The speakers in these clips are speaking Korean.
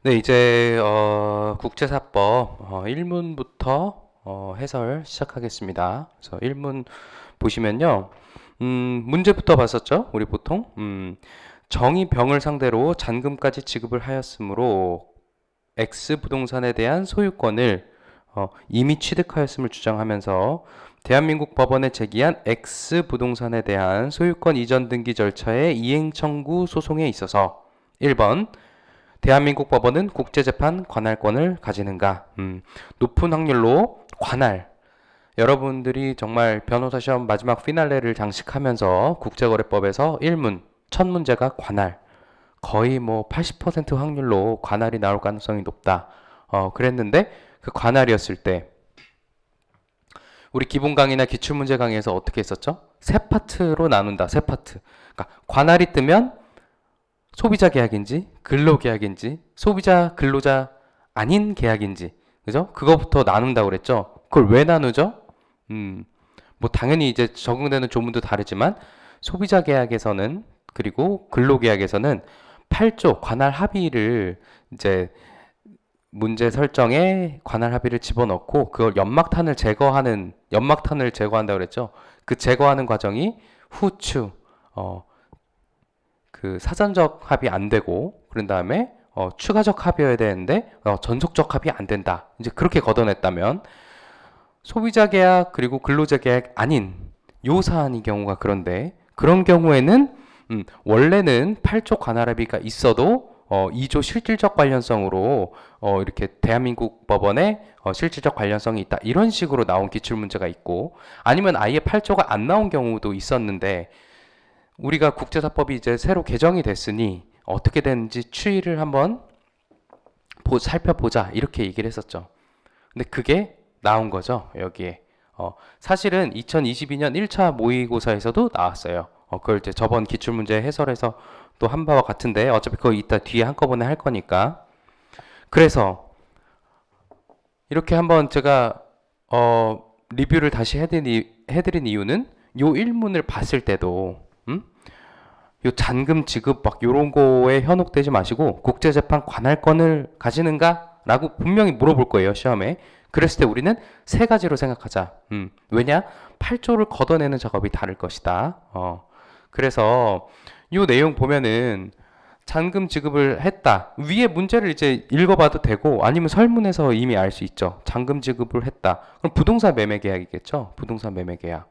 네, 이제 국제사법 1문부터 해설 시작하겠습니다. 그래서 1문 보시면요. 문제부터 봤었죠? 우리 보통 정의 병을 상대로 잔금까지 지급을 하였으므로 X 부동산에 대한 소유권을 이미 취득하였음을 주장하면서 대한민국 법원에 제기한 X 부동산에 대한 소유권 이전 등기 절차의 이행 청구 소송에 있어서 1번 대한민국 법원은 국제재판 관할권을 가지는가? 높은 확률로 관할. 여러분들이 정말 변호사 시험 마지막 피날레를 장식하면서 국제거래법에서 1문, 첫 문제가 관할. 거의 뭐 80% 확률로 관할이 나올 가능성이 높다. 그랬는데 그 관할이었을 때 우리 기본 강의나 기출 문제 강의에서 어떻게 했었죠? 세 파트로 나눈다. 세 파트. 그러니까 관할이 뜨면 소비자 계약인지 근로 계약인지 소비자 근로자 아닌 계약인지 그죠? 그거부터 나눈다고 그랬죠. 그걸 왜 나누죠? 뭐 당연히 이제 적용되는 조문도 다르지만 소비자 계약에서는 그리고 근로 계약에서는 8조 관할 합의를 이제 문제 설정에 관할 합의를 집어넣고 그걸 연막탄을 제거한다고 그랬죠. 그 제거하는 과정이 후추 그 사전적 합의 안 되고 그런 다음에 추가적 합의여야 되는데 전속적 합의 안 된다. 이제 그렇게 걷어냈다면 소비자 계약 그리고 근로자 계약 아닌 요 사안의 경우가 그런데 그런 경우에는 원래는 8조 관할 합의가 있어도 2조 실질적 관련성으로 이렇게 대한민국 법원에 실질적 관련성이 있다. 이런 식으로 나온 기출 문제가 있고 아니면 아예 8조가 안 나온 경우도 있었는데 우리가 국제사법이 이제 새로 개정이 됐으니 어떻게 되는지 추이를 한번 살펴보자 이렇게 얘기를 했었죠. 근데 그게 나온 거죠 여기에. 사실은 2022년 1차 모의고사에서도 나왔어요. 그걸 이제 저번 기출문제 해설에서 또 한 바와 같은데 어차피 그거 이따 뒤에 한꺼번에 할 거니까. 그래서 이렇게 한번 제가 리뷰를 다시 해드린 이유는 요 1문을 봤을 때도 요 잔금 지급 막 요런 거에 현혹되지 마시고 국제재판 관할권을 가지는가? 라고 분명히 물어볼 거예요, 시험에. 그랬을 때 우리는 세 가지로 생각하자. 왜냐? 8조를 걷어내는 작업이 다를 것이다. 그래서 요 내용 보면은 잔금 지급을 했다. 위에 문제를 이제 읽어봐도 되고 아니면 설문에서 이미 알 수 있죠. 잔금 지급을 했다. 그럼 부동산 매매 계약이겠죠? 부동산 매매 계약.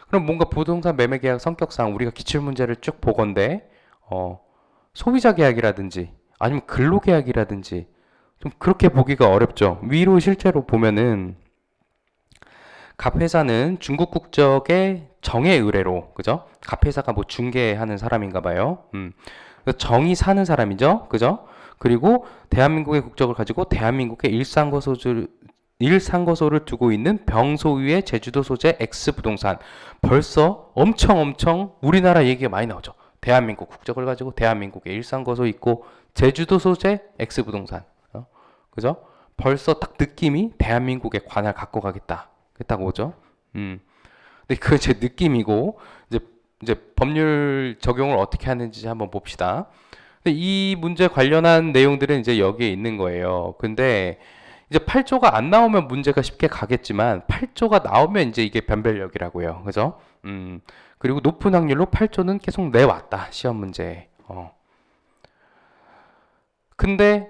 그럼 뭔가 부동산 매매 계약 성격상 우리가 기출 문제를 쭉 보건데 소비자 계약이라든지 아니면 근로 계약이라든지 좀 그렇게 보기가 어렵죠. 위로 실제로 보면은 갑 회사는 중국 국적의 정의 의뢰로 그죠? 갑 회사가 뭐 중개하는 사람인가 봐요. 정이 사는 사람이죠. 그죠? 그리고 대한민국의 국적을 가지고 대한민국의 일상거소를 두고 있는 병소유의 제주도 소재 X부동산. 벌써 엄청 우리나라 얘기가 많이 나오죠. 대한민국 국적을 가지고 대한민국의 일상거소 있고 제주도 소재 X부동산. 그죠? 벌써 딱 느낌이 대한민국의 관할 갖고 가겠다. 그랬다고 오죠. 근데 그게 제 느낌이고 이제 법률 적용을 어떻게 하는지 한번 봅시다. 근데 이 문제 관련한 내용들은 이제 여기에 있는 거예요. 근데 이제 8조가 안 나오면 문제가 쉽게 가겠지만 8조가 나오면 이제 이게 변별력이라고요. 그죠? 그리고 높은 확률로 8조는 계속 내왔다. 시험 문제에. 근데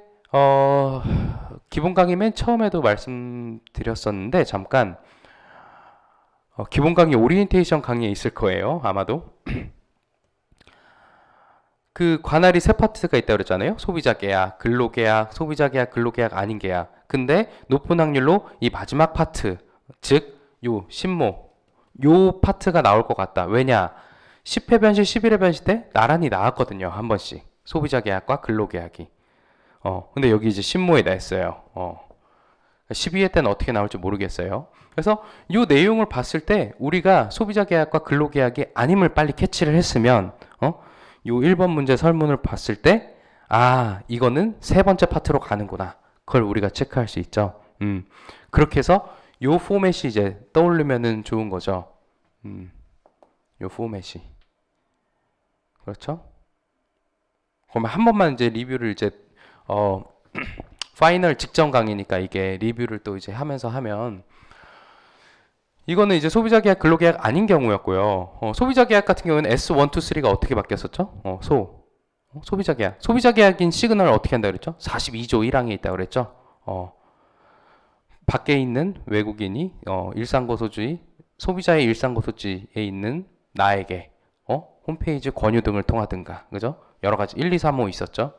기본 강의 맨 처음에도 말씀드렸었는데 잠깐 기본 강의 오리엔테이션 강의에 있을 거예요. 아마도. 그 관할이 세 파트가 있다고 그랬잖아요. 소비자 계약, 근로 계약, 소비자 계약, 근로 계약 아닌 계약. 근데 높은 확률로 이 마지막 파트, 즉 요 신모, 요 파트가 나올 것 같다. 왜냐? 10회 변시, 11회 변시 때 나란히 나왔거든요. 한 번씩. 소비자 계약과 근로 계약이. 근데 여기 이제 신모에 냈어요. 12회 때는 어떻게 나올지 모르겠어요. 그래서 이 내용을 봤을 때 우리가 소비자 계약과 근로 계약이 아님을 빨리 캐치를 했으면 요 1번 문제 설문을 봤을 때 이거는 세 번째 파트로 가는구나. 그걸 우리가 체크할 수 있죠. 그렇게 해서 요 포맷이 이제 떠오르면은 좋은 거죠. 요 포맷이. 그렇죠? 그러면 한 번만 이제 리뷰를 이제 어, 파이널 직전 강의니까 이게 리뷰를 또 이제 하면서 하면 이거는 이제 소비자 계약 근로계약 아닌 경우였고요. 소비자 계약 같은 경우는 S1, 2, 3가 어떻게 바뀌었었죠? 소비자 계약. 소비자 계약인 시그널을 어떻게 한다 그랬죠? 42조 1항에 있다 그랬죠? 밖에 있는 외국인이 일상고소주의 소비자의 일상고소지에 있는 나에게 홈페이지 권유 등을 통하든가 그죠? 여러 가지 1, 2, 3, 5 있었죠?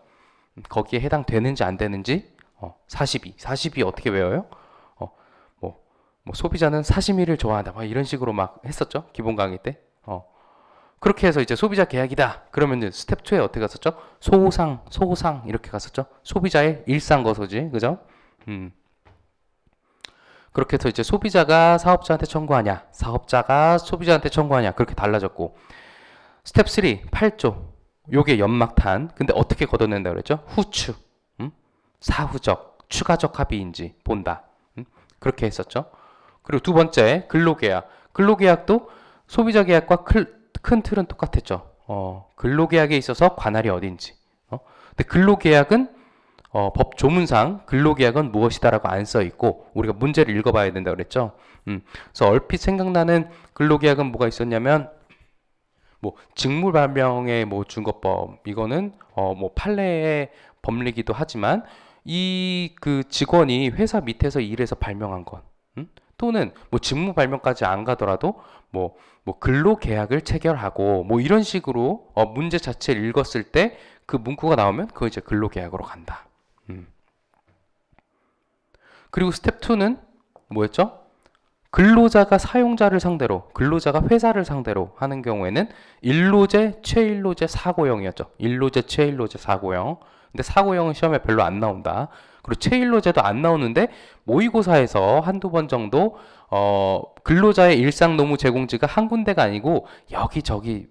거기에 해당되는지 안 되는지 42 어떻게 외워요? 뭐 소비자는 사시미를 좋아한다 막 이런 식으로 막 했었죠? 기본 강의 때. 그렇게 해서 이제 소비자 계약이다. 그러면 이제 스텝 2에 어떻게 갔었죠? 소상 이렇게 갔었죠? 소비자의 일상거소지, 그죠? 그렇게 해서 이제 소비자가 사업자한테 청구하냐, 사업자가 소비자한테 청구하냐 그렇게 달라졌고 스텝 3, 8조 요게 연막탄. 근데 어떻게 걷어낸다 그랬죠? 후추, 사후적, 추가적 합의인지 본다. 그렇게 했었죠. 그리고 두 번째 근로계약. 근로계약도 소비자 계약과 큰 틀은 똑같았죠. 근로계약에 있어서 관할이 어딘지. 근데 근로계약은 법 조문상 근로계약은 무엇이다라고 안 써 있고 우리가 문제를 읽어봐야 된다 그랬죠. 그래서 얼핏 생각나는 근로계약은 뭐가 있었냐면 뭐 직무발명의 뭐 준거법 이거는 뭐 판례의 법리기도 하지만 이 그 직원이 회사 밑에서 일해서 발명한 것 또는 뭐 직무 발명까지 안 가더라도 뭐 근로 계약을 체결하고 뭐 이런 식으로 문제 자체를 읽었을 때 그 문구가 나오면 그거 이제 근로 계약으로 간다. 그리고 스텝 2는 뭐였죠? 근로자가 사용자를 상대로, 근로자가 회사를 상대로 하는 경우에는 일로제, 최일로제, 사고형이었죠. 일로제, 최일로제, 사고형. 근데 사고형은 시험에 별로 안 나온다. 그리고 최일로제도 안 나오는데 모의고사에서 한두 번 정도 근로자의 일상 노무 제공지가 한 군데가 아니고 여기저기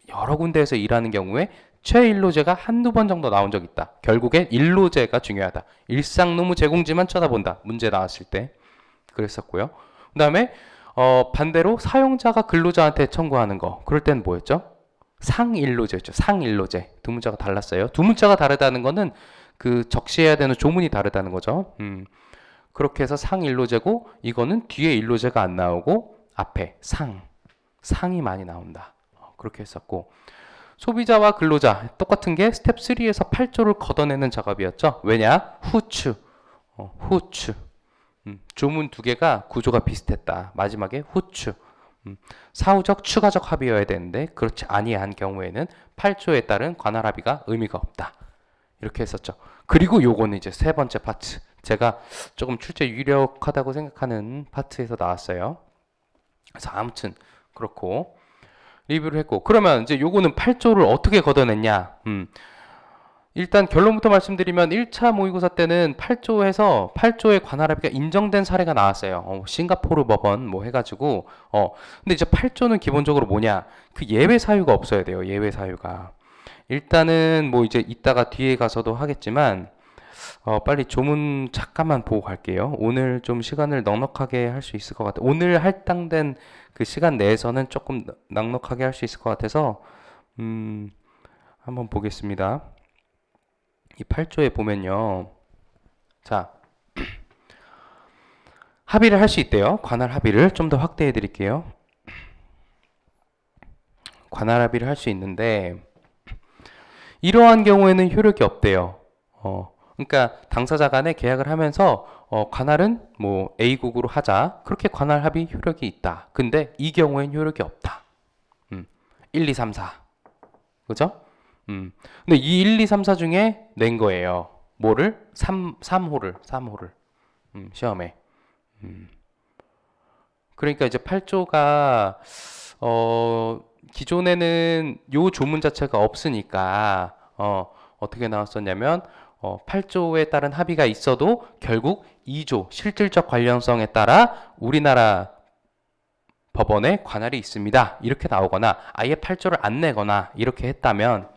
여러 군데에서 일하는 경우에 최일로제가 한두 번 정도 나온 적 있다. 결국엔 일로제가 중요하다. 일상 노무 제공지만 쳐다본다. 문제 나왔을 때. 그랬었고요. 그 다음에 반대로 사용자가 근로자한테 청구하는 거. 그럴 때는 뭐였죠? 상일로제였죠. 상일로제. 두 문자가 달랐어요. 두 문자가 다르다는 거는 그 적시해야 되는 조문이 다르다는 거죠. 그렇게 해서 상일로제고 이거는 뒤에 일로제가 안 나오고 앞에 상이 많이 나온다. 그렇게 했었고 소비자와 근로자 똑같은 게 스텝 3에서 8조를 걷어내는 작업이었죠. 왜냐? 후추. 조문 두 개가 구조가 비슷했다. 마지막에 후추. 사후적 추가적 합의여야 되는데 그렇지 아니한 경우에는 8조에 따른 관할 합의가 의미가 없다. 이렇게 했었죠. 그리고 요거는 이제 세 번째 파트. 제가 조금 출제 유력하다고 생각하는 파트에서 나왔어요. 그래서 아무튼 그렇고 리뷰를 했고 그러면 이제 요거는 8조를 어떻게 걷어냈냐? 일단 결론부터 말씀드리면 1차 모의고사 때는 8조에서 8조의 관할 합의가 인정된 사례가 나왔어요. 싱가포르 법원 뭐 해가지고 근데 이제 8조는 기본적으로 뭐냐? 그 예외 사유가 없어야 돼요. 예외 사유가. 일단은 뭐 이제 이따가 뒤에 가서도 하겠지만 빨리 조문 잠깐만 보고 갈게요. 오늘 좀 시간을 넉넉하게 할 수 있을 것 같아요. 오늘 할당된 그 시간 내에서는 조금 넉넉하게 할 수 있을 것 같아서 한번 보겠습니다. 이 8조에 보면요. 자, 합의를 할 수 있대요. 관할 합의를 좀 더 확대해 드릴게요. 관할 합의를 할 수 있는데 이러한 경우에는 효력이 없대요. 그러니까 당사자 간에 계약을 하면서 관할은 뭐 A국으로 하자. 그렇게 관할 합의 효력이 있다. 근데 이 경우엔 효력이 없다. 1, 2, 3, 4. 그죠? 근데 이 1, 2, 3, 4 중에 낸 거예요. 뭐를? 3호를. 시험에. 그러니까 이제 8조가 기존에는 요 조문 자체가 없으니까 어떻게 나왔었냐면 8조에 따른 합의가 있어도 결국 2조 실질적 관련성에 따라 우리나라 법원에 관할이 있습니다. 이렇게 나오거나 아예 8조를 안 내거나 이렇게 했다면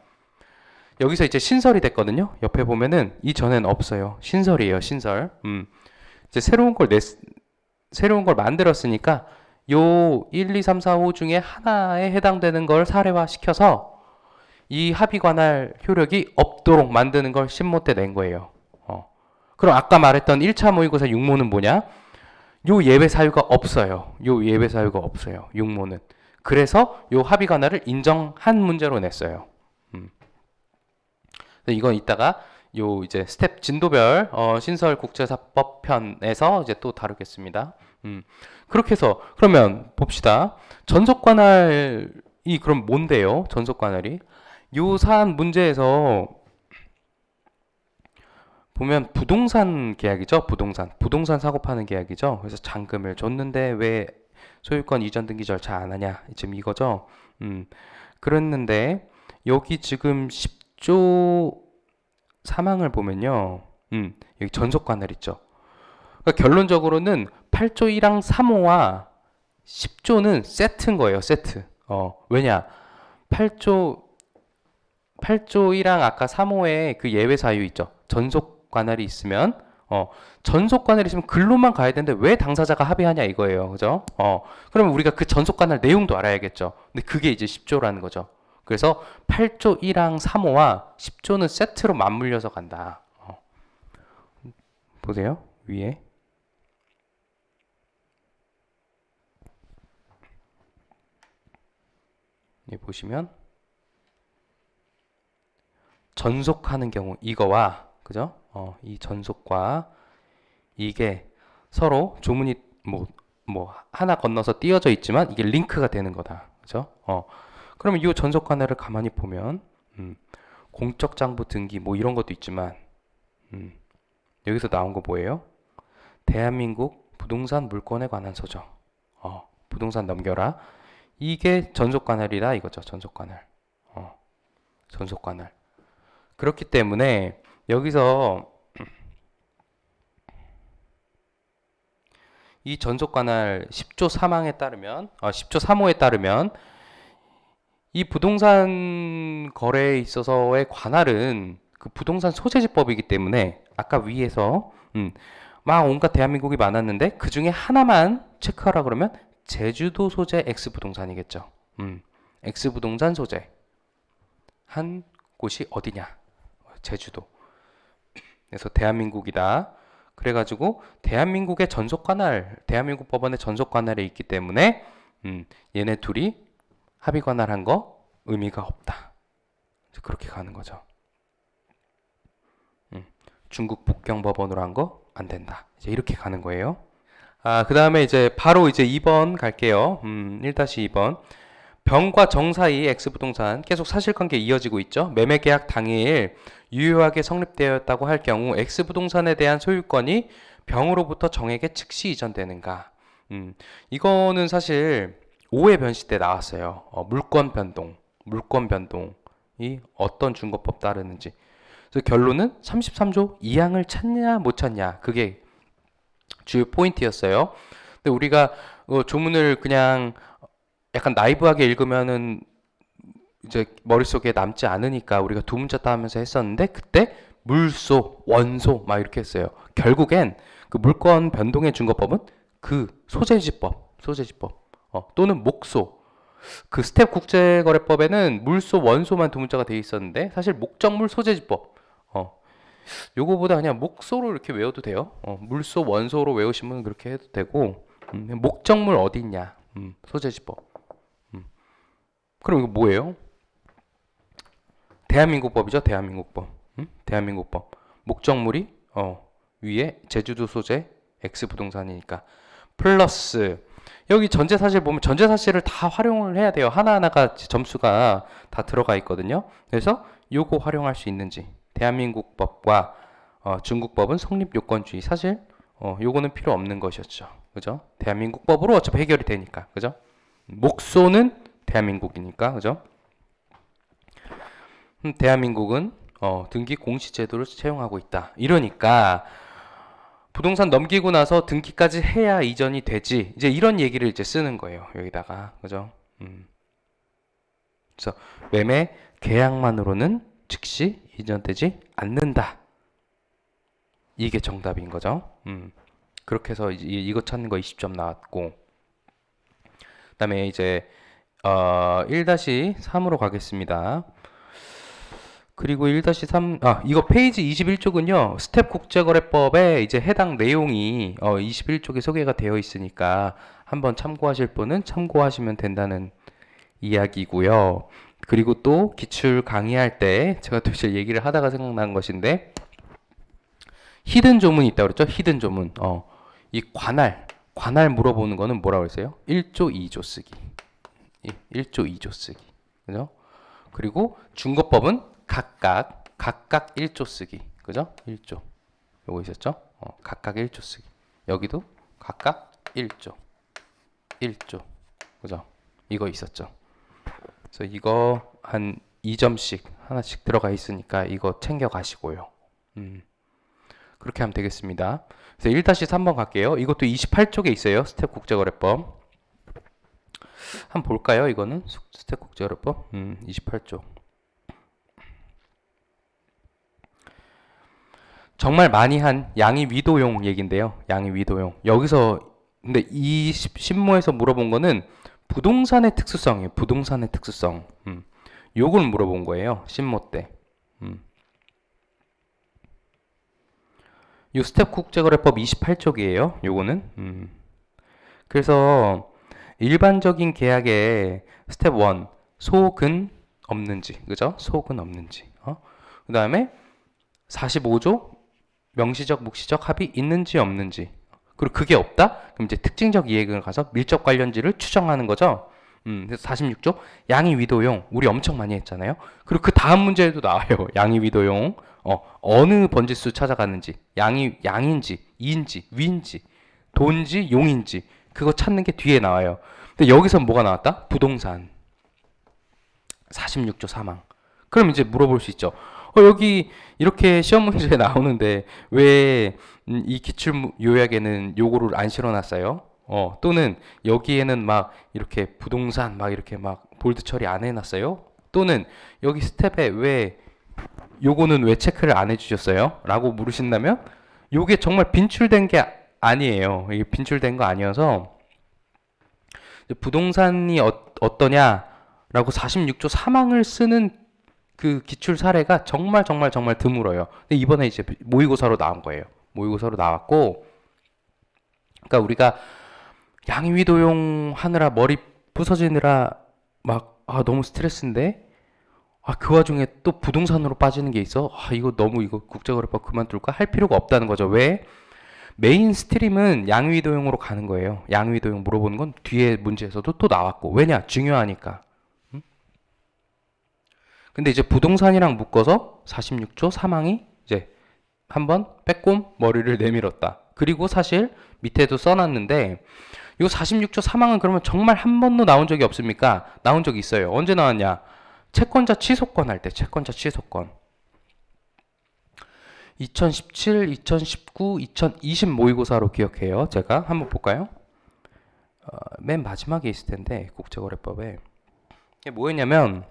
여기서 이제 신설이 됐거든요. 옆에 보면은 이전에는 없어요. 신설이에요. 신설. 이제 새로운 걸 만들었으니까 요 1, 2, 3, 4, 5 중에 하나에 해당되는 걸 사례화 시켜서 이 합의 관할 효력이 없도록 만드는 걸 신모 때 낸 거예요. 그럼 아까 말했던 1차 모의고사 6모는 뭐냐? 요 예외 사유가 없어요. 요 예외 사유가 없어요. 6모는. 그래서 요 합의 관할을 인정한 문제로 냈어요. 이건 이따가 요 이제 스텝 진도별 신설 국제사법 편에서 이제 또 다루겠습니다. 그렇게 해서 그러면 봅시다. 전속 관할이 그럼 뭔데요? 전속 관할이 요 사안 문제에서 보면 부동산 계약이죠. 부동산 사고 파는 계약이죠. 그래서 잔금을 줬는데 왜 소유권 이전 등기 절차 안 하냐? 지금 이거죠. 그랬는데 여기 지금 10조 사망을 보면요. 여기 전속 관할 있죠. 그러니까 결론적으로는 8조 1항 3호와 10조는 세트인 거예요. 세트. 왜냐? 8조 1항 아까 3호에 그 예외 사유 있죠. 전속 관할이 있으면 전속 관할이 있으면 글로만 가야 되는데 왜 당사자가 합의하냐 이거예요. 그죠? 그러면 우리가 그 전속 관할 내용도 알아야겠죠. 근데 그게 이제 10조라는 거죠. 그래서 8조 1항 3호와 10조는 세트로 맞물려서 간다. 보세요. 위에. 여기 보시면 전속하는 경우 이거와 그죠? 이 전속과 이게 서로 조문이 뭐 하나 건너서 띄어져 있지만 이게 링크가 되는 거다. 그죠? 그러면 이 전속 관할을 가만히 보면 공적 장부 등기 뭐 이런 것도 있지만 여기서 나온 거 뭐예요? 대한민국 부동산 물권에 관한 서적. 부동산 넘겨라. 이게 전속 관할이다 이거죠. 전속 관할. 전속 관할. 그렇기 때문에 여기서 이 전속 관할 10조 3항에 따르면 10조 3호에 따르면 이 부동산 거래에 있어서의 관할은 그 부동산 소재지법이기 때문에 아까 위에서 막 온갖 대한민국이 많았는데 그 중에 하나만 체크하라 그러면 제주도 소재 X부동산이겠죠. X부동산 소재 한 곳이 어디냐? 제주도. 그래서 대한민국이다. 그래가지고 대한민국의 전속 관할, 대한민국 법원의 전속 관할에 있기 때문에 얘네 둘이 합의 관할한 거 의미가 없다. 그렇게 가는 거죠. 중국 북경법원으로 한 거 안 된다. 이제 이렇게 가는 거예요. 그 다음에 이제 바로 이제 2번 갈게요. 1-2번. 병과 정 사이 X부동산 계속 사실관계 이어지고 있죠. 매매계약 당일 유효하게 성립되었다고 할 경우 X부동산에 대한 소유권이 병으로부터 정에게 즉시 이전되는가. 이거는 사실 오해 변시 때 나왔어요. 물권 변동이 어떤 준거법 따르는지. 그래서 결론은 33조 2항을 찾냐 못 찾냐 그게 주요 포인트였어요. 근데 우리가 조문을 그냥 약간 나이브하게 읽으면은 이제 머릿속에 남지 않으니까 우리가 두 문자 따면서 했었는데 그때 물소, 원소 막 이렇게 했어요. 결국엔 그 물권 변동의 준거법은 그 소재지법 또는 목소 그 스텝 국제거래법에는 물소, 원소만 두 문자가 돼 있었는데 사실 목적물 소재지법 요거보다 그냥 목소로 이렇게 외워도 돼요. 물소, 원소로 외우시면 그렇게 해도 되고 목적물 어디 있냐 소재지법. 그럼 이거 뭐예요? 대한민국법이죠. 대한민국법. 대한민국법. 목적물이 위에 제주도 소재 X부동산이니까 플러스 여기 전제사실 보면 전제사실을 다 활용을 해야 돼요. 하나하나가 점수가 다 들어가 있거든요. 그래서 요거 활용할 수 있는지 대한민국법과 중국법은 성립요건주의 사실 요거는 필요 없는 것이었죠. 그죠? 대한민국법으로 어차피 해결이 되니까. 그죠? 목소는 대한민국이니까. 그죠? 대한민국은 등기 공시제도를 채용하고 있다. 이러니까 부동산 넘기고 나서 등기까지 해야 이전이 되지. 이제 이런 얘기를 이제 쓰는 거예요. 여기다가. 그죠? 그래서 매매 계약만으로는 즉시 이전되지 않는다. 이게 정답인 거죠. 그렇게 해서 이거 찾는 거 20점 나왔고 그 다음에 이제 1-3으로 가겠습니다. 그리고 1-3, 이거 페이지 21쪽은요, 스텝 국제거래법에 이제 해당 내용이 21쪽에 소개가 되어 있으니까 한번 참고하실 분은 참고하시면 된다는 이야기고요. 그리고 또 기출 강의할 때 제가 또 이제 얘기를 하다가 생각난 것인데, 히든 조문이 있다고 그랬죠? 히든 조문. 이 관할 물어보는 거는 뭐라고 했어요? 1조 2조 쓰기. 1조 2조 쓰기. 그죠? 그리고 준거법은 각각 1조 쓰기. 그죠? 1조. 요거 있었죠? 각각 1조 쓰기. 여기도 각각 1조. 1조. 그죠? 이거 있었죠? 그래서 이거 한 2점씩 하나씩 들어가 있으니까 이거 챙겨 가시고요. 그렇게 하면 되겠습니다. 그래서 1-3번 갈게요. 이것도 28쪽에 있어요. 스텝 국제거래법. 한번 볼까요? 이거는 스텝 국제거래법 28쪽. 정말 많이 한 양의 위도용 얘긴데요. 양의 위도용. 여기서 근데 이 신모에서 물어본 거는 부동산의 특수성이에요. 부동산의 특수성. 요걸 물어본 거예요. 신모 때. 요 스텝 국제거래법 28쪽이에요. 요거는. 그래서 일반적인 계약에 스텝 1 소근 없는지, 그죠? 소근 없는지. 그 다음에 45조 명시적 묵시적 합의 있는지 없는지. 그리고 그게 없다? 그럼 이제 특징적 이해금을 가서 밀접 관련지를 추정하는 거죠. 그래서 46조 양의 위도용 우리 엄청 많이 했잖아요. 그리고 그 다음 문제에도 나와요. 양의 위도용 어느 번지수 찾아가는지, 양인지, 이인지, 위인지, 돈지, 용인지 그거 찾는 게 뒤에 나와요. 근데 여기서 뭐가 나왔다? 부동산. 46조 사망. 그럼 이제 물어볼 수 있죠. 여기 이렇게 시험 문제에 나오는데 왜 이 기출 요약에는 요거를 안 실어놨어요? 또는 여기에는 막 이렇게 부동산 막 이렇게 막 볼드 처리 안 해놨어요? 또는 여기 스텝에 왜 요거는 왜 체크를 안 해주셨어요? 라고 물으신다면 요게 정말 빈출된 게 아니에요. 이게 빈출된 거 아니어서 부동산이 어떠냐라고 46조 사망을 쓰는 그 기출 사례가 정말 드물어요. 근데 이번에 이제 모의고사로 나온 거예요. 모의고사로 나왔고, 그러니까 우리가 양위도용 하느라 머리 부서지느라 막 너무 스트레스인데 그 와중에 또 부동산으로 빠지는 게 있어. 이거 너무 이거 국제거래법 그만둘까 할 필요가 없다는 거죠. 왜? 메인 스트림은 양위도용으로 가는 거예요. 양위도용 물어보는 건 뒤에 문제에서도 또 나왔고. 왜냐? 중요하니까. 근데 이제 부동산이랑 묶어서 46조 사망이 이제 한번 빼꼼 머리를 내밀었다. 그리고 사실 밑에도 써놨는데 이 46조 사망은 그러면 정말 한 번도 나온 적이 없습니까? 나온 적이 있어요. 언제 나왔냐? 채권자 취소권 할 때 채권자 취소권. 2017, 2019, 2020 모의고사로 기억해요. 제가 한번 볼까요? 맨 마지막에 있을 텐데 국제거래법에 이게 뭐였냐면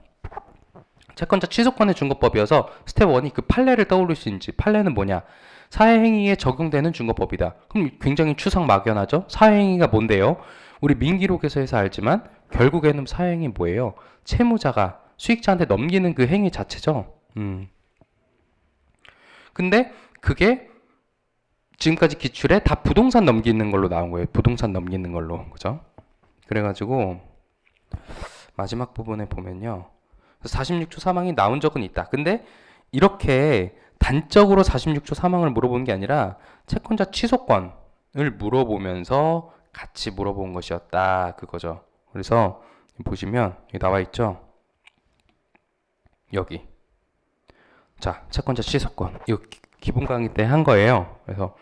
채권자 취소권의 준거법이어서 스텝 1이 그 판례를 떠올릴 수 있는지. 판례는 뭐냐? 사회행위에 적용되는 준거법이다. 그럼 굉장히 추상 막연하죠? 사회행위가 뭔데요? 우리 민기록에서 해서 알지만 결국에는 사회행위 뭐예요? 채무자가 수익자한테 넘기는 그 행위 자체죠. 근데 그게 지금까지 기출에 다 부동산 넘기는 걸로 나온 거예요. 부동산 넘기는 걸로. 그죠? 그래가지고 마지막 부분에 보면요. 46조 사망이 나온 적은 있다. 근데 이렇게 단적으로 46조 사망을 물어보는 게 아니라 채권자 취소권을 물어보면서 같이 물어본 것이었다. 그거죠. 그래서 보시면 여기 나와 있죠. 여기. 자, 채권자 취소권. 이거 기본 강의 때 한 거예요. 그래서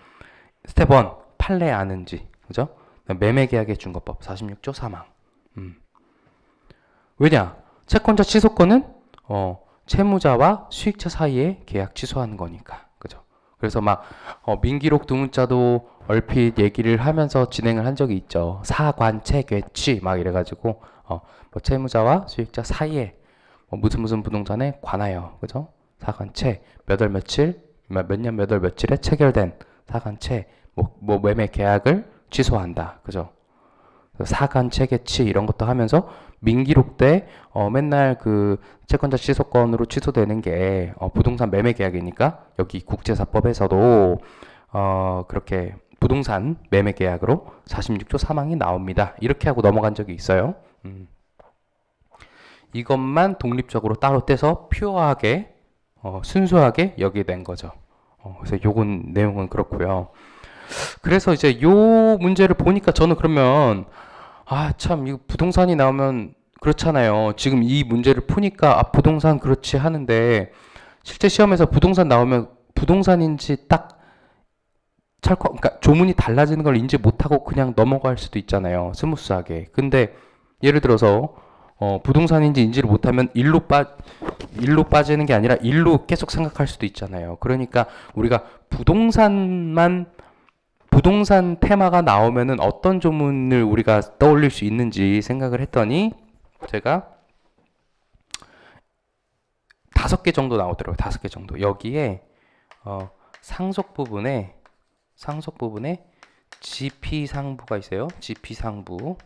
스텝 1 판례 아는지. 그죠? 매매계약의 준거법 46조 사망. 왜냐? 채권자 취소권은 채무자와 수익자 사이에 계약 취소하는 거니까. 그죠? 그래서 막 민기록 두문자도 얼핏 얘기를 하면서 진행을 한 적이 있죠. 사관채 괴취 막 이래가지고 뭐 채무자와 수익자 사이에 무슨 부동산에 관하여. 그죠? 사관채 몇 월 며칠 몇 년 몇 월 며칠에 체결된 사관채 뭐 매매 계약을 취소한다. 그죠? 사관채 괴취 이런 것도 하면서 민기록 때 맨날 그 채권자 취소권으로 취소되는 게 부동산 매매 계약이니까 여기 국제사법에서도 그렇게 부동산 매매 계약으로 46조 3항이 나옵니다. 이렇게 하고 넘어간 적이 있어요. 이것만 독립적으로 따로 떼서 퓨어하게 순수하게 여기에 낸 거죠. 그래서 요건 내용은 그렇고요. 그래서 이제 요 문제를 보니까 저는 그러면 참 이거 부동산이 나오면 그렇잖아요. 지금 이 문제를 푸니까 부동산 그렇지 하는데 실제 시험에서 부동산 나오면 부동산인지 딱 그러니까 조문이 달라지는 걸 인지 못하고 그냥 넘어갈 수도 있잖아요. 스무스하게. 근데 예를 들어서 부동산인지 인지를 못하면 일로 빠지는 게 아니라 일로 계속 생각할 수도 있잖아요. 그러니까 우리가 부동산 테마가 나오면은 어떤 조문을 우리가 떠올릴 수 있는지 생각을 했더니 제가 5개 정도 나오더라고요. 5개 정도. 여기에 상속 부분에 GP 상부가 있어요. GP 상부.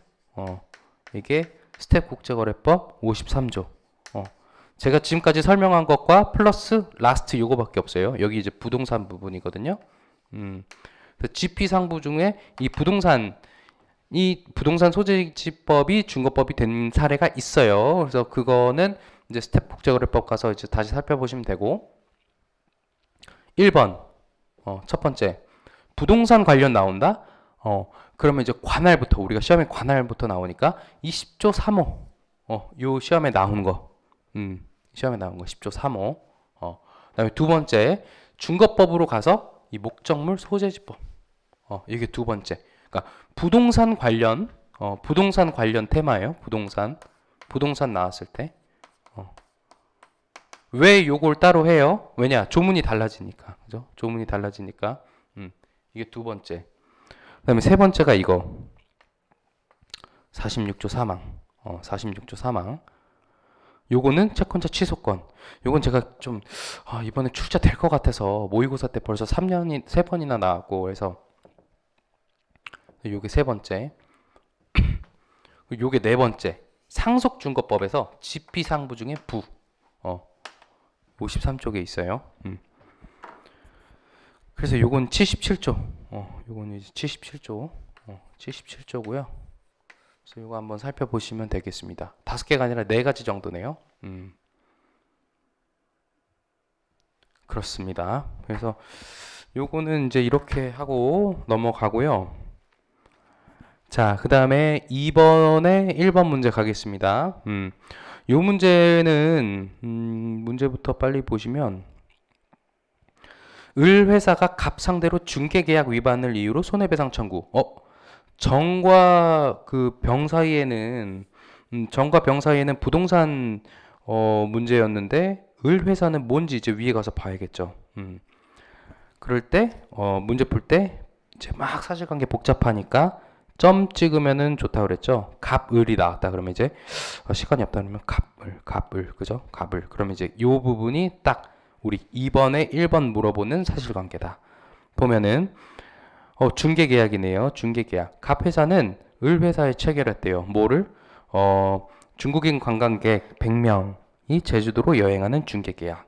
이게 스텝 국제거래법 53조. 제가 지금까지 설명한 것과 플러스 라스트 요거밖에 없어요. 여기 이제 부동산 부분이거든요. GP 상부 중에 이 부동산 소재지법이 준거법이 된 사례가 있어요. 그래서 그거는 이제 스텝 국제거래법 가서 이제 다시 살펴보시면 되고 1번 첫 번째 부동산 관련 나온다. 그러면 이제 관할부터 우리가 시험에 관할부터 나오니까 20조 3호 요 시험에 나온 거 시험에 나온 거 10조 3호 그다음에 두 번째 준거법으로 가서 이 목적물 소재지법 이게 두 번째. 그러니까 부동산 관련 테마예요. 부동산 나왔을 때 왜 요걸 따로 해요? 왜냐? 조문이 달라지니까. 그죠? 조문이 달라지니까. 이게 두 번째. 그다음에 세 번째가 이거. 46조 3항. 46조 3항. 요거는 채권자 취소권. 요건 제가 좀 이번에 출제 될 것 같아서 모의고사 때 벌써 3번이나 나왔고 해서 요게 세 번째. 요게 네 번째. 상속준거법에서 GP 상부 중에 부 53쪽에 있어요. 그래서 요건 77조. 요건 이제 77조. 77조고요. 그래서 요거 한번 살펴보시면 되겠습니다. 5개가 아니라 4가지 정도네요. 그렇습니다. 그래서 요거는 이제 이렇게 하고 넘어가고요. 자, 그 다음에 2번에 1번 문제 가겠습니다. 요 문제는 문제부터 빨리 보시면 을 회사가 갑 상대로 중개계약 위반을 이유로 손해배상 청구. 정과 그 병 사이에는 정과 병 사이에는 부동산 문제였는데 을 회사는 뭔지 이제 위에 가서 봐야겠죠. 그럴 때 문제 풀 때 이제 막 사실관계 복잡하니까 점 찍으면은 좋다 그랬죠. 갑을이 나왔다 그러면 이제 시간이 없다 그러면 갑을 그죠? 갑을 그러면 이제 요 부분이 딱 우리 2번에 1번 물어보는 사실관계다. 보면은 중개계약이네요. 중개계약. 갑회사는 을회사에 체결했대요. 뭐를? 중국인 관광객 100명이 제주도로 여행하는 중개계약.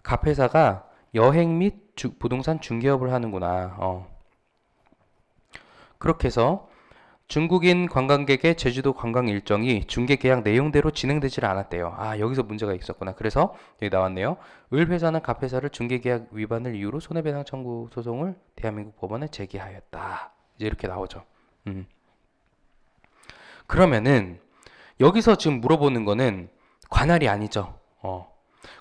갑회사가 여행 및 부동산 중개업을 하는구나. 그렇게 해서 중국인 관광객의 제주도 관광 일정이 중개계약 내용대로 진행되질 않았대요. 여기서 문제가 있었구나. 그래서 여기 나왔네요. 을 회사는 갑 회사를 중개계약 위반을 이유로 손해배상 청구 소송을 대한민국 법원에 제기하였다. 이제 이렇게 나오죠. 그러면은 여기서 지금 물어보는 거는 관할이 아니죠.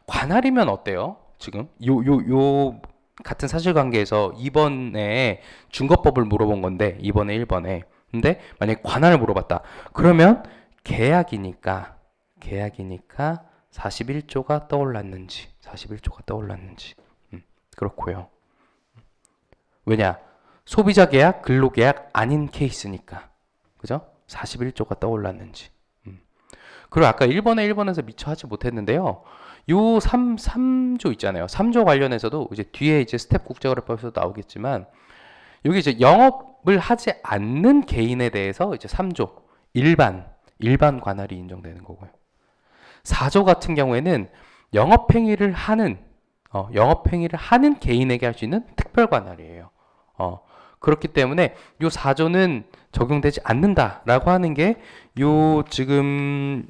관할이면 어때요? 지금 요 같은 사실관계에서 2번에 준거법을 물어본 건데 2번에 1번에 근데 만약에 관할을 물어봤다. 그러면 계약이니까 41조가 떠올랐는지 그렇고요. 왜냐? 소비자 계약, 근로 계약 아닌 케이스니까. 그죠? 41조가 떠올랐는지. 그리고 아까 1번에서 미처 하지 못했는데요. 요 3조 있잖아요. 3조 관련해서도 이제 뒤에 이제 스텝 국제거래법에서 나오겠지만 여기 이제 영업을 하지 않는 개인에 대해서 이제 3조 일반 관할이 인정되는 거고요. 4조 같은 경우에는 영업행위를 하는 개인에게 할 수 있는 특별 관할이에요. 그렇기 때문에 요 4조는 적용되지 않는다라고 하는 게 요 지금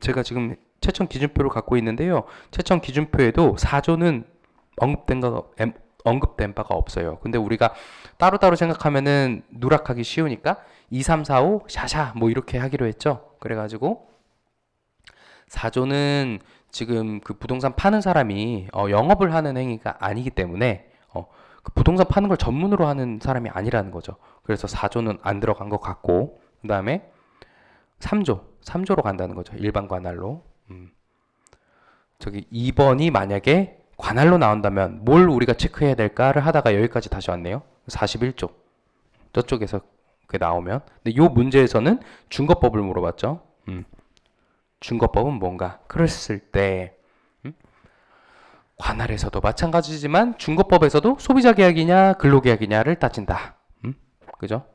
제가 지금 채점 기준표를 갖고 있는데요. 채점 기준표에도 4조는 언급된 바가 없어요. 근데 우리가 따로따로 생각하면은 누락하기 쉬우니까 2, 3, 4, 5 샤샤 뭐 이렇게 하기로 했죠. 그래가지고 4조는 지금 그 부동산 파는 사람이 영업을 하는 행위가 아니기 때문에 그 부동산 파는 걸 전문으로 하는 사람이 아니라는 거죠. 그래서 4조는 안 들어간 것 같고, 그 다음에 3조로 간다는 거죠. 일반 관할로. 저기 2번이 만약에 관할로 나온다면 뭘 우리가 체크해야 될까를 하다가 여기까지 다시 왔네요. 41조. 저쪽에서 그게 나오면. 근데 요 문제에서는 준거법을 물어봤죠. 준거법은 뭔가? 그랬을 때 관할에서도 마찬가지지만 준거법에서도 소비자 계약이냐 근로계약이냐를 따진다. 그죠?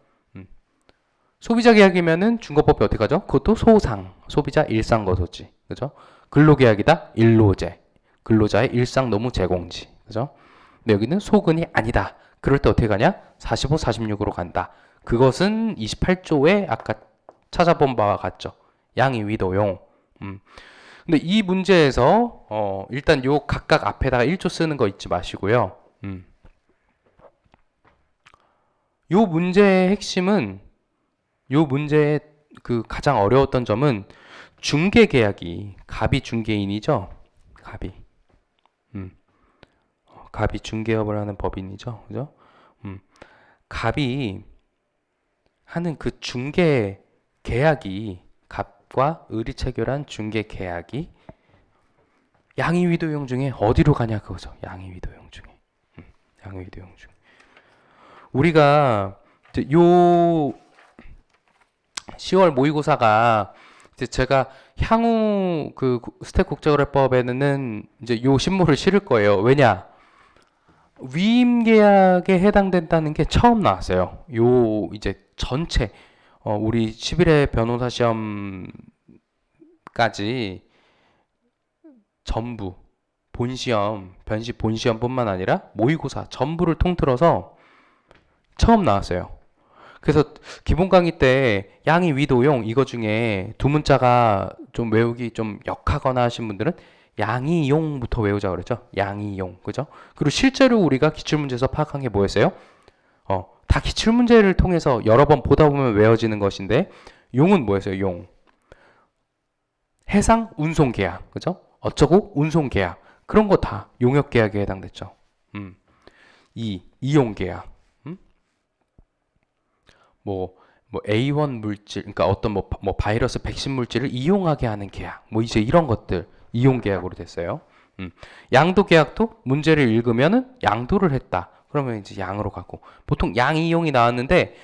소비자 계약이면은 준거법이 어떻게 하죠? 그것도 소상, 소비자 일상거소지. 그죠? 근로계약이다. 일로제. 근로자의 일상 노무 제공지. 그죠? 근데 여기는 소근이 아니다. 그럴 때 어떻게 가냐? 45, 46으로 간다. 그것은 28조에 아까 찾아본 바와 같죠. 양의 위도용. 근데 이 문제에서 일단 요 각각 앞에다가 1조 쓰는 거 잊지 마시고요. 요 문제의 핵심은 요 문제의 그 가장 어려웠던 점은 중개 계약이 갑이 중개인이죠. 갑이 중개업을 하는 법인이죠. 그죠? 갑이 하는 그 중개 계약이 갑과 을이 체결한 중개 계약이 양의위도용 중에 어디로 가냐 그거죠. 양의위도용 중에. 양의위도용 중에. 우리가 이제 요 10월 모의고사가 이제 제가 향후 그 스택 국제거래법에는 이제 요 신문을 실을 거예요. 왜냐? 위임 계약에 해당된다는 게 처음 나왔어요. 요 이제 전체 우리 11회 변호사 시험까지 전부 본시험, 변시 본시험뿐만 아니라 모의고사 전부를 통틀어서 처음 나왔어요. 그래서 기본 강의 때 양의 위도용 이거 중에 두 문자가 좀 외우기 좀 역하거나 하신 분들은 양이용부터 외우자 그랬죠. 양이용. 그죠? 그리고 실제로 우리가 기출문제에서 파악한 게 뭐였어요? 다 기출문제를 통해서 여러 번 보다 보면 외워지는 것인데 용은 뭐였어요? 용. 해상 운송 계약. 그죠? 어쩌고 운송 계약. 그런 거 다 용역 계약에 해당됐죠. 이용 계약. 뭐 A1 물질, 그러니까 어떤 뭐 바이러스 백신 물질을 이용하게 하는 계약. 뭐 이제 이런 것들 이용 계약으로 됐어요. 양도 계약도 문제를 읽으면은 양도를 했다. 그러면 이제 양으로 가고 보통 양이용이 나왔는데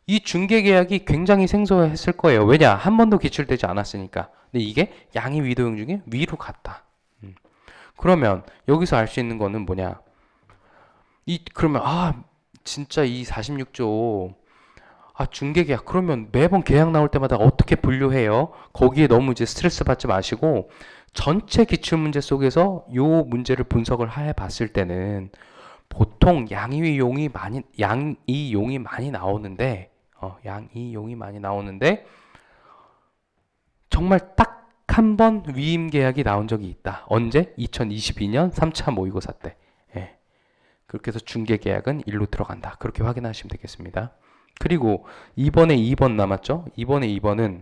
이 중개 계약이 굉장히 생소했을 거예요. 왜냐? 한 번도 기출되지 않았으니까. 근데 이게 양의 위도용 중에 위로 갔다. 그러면 여기서 알 수 있는 거는 뭐냐? 그러면 진짜 이 46조 중개 계약 그러면 매번 계약 나올 때마다 어떻게 분류해요? 거기에 너무 이제 스트레스 받지 마시고 전체 기출 문제 속에서 요 문제를 분석을 해 봤을 때는 보통 양이용이 많이 나오는데 양이용이 많이 나오는데 정말 딱 한 번 위임 계약이 나온 적이 있다. 언제? 2022년 3차 모의고사 때. 예. 그렇게 해서 중개 계약은 일로 들어간다. 그렇게 확인하시면 되겠습니다. 그리고 이번에 2번 남았죠? 이번에 2번은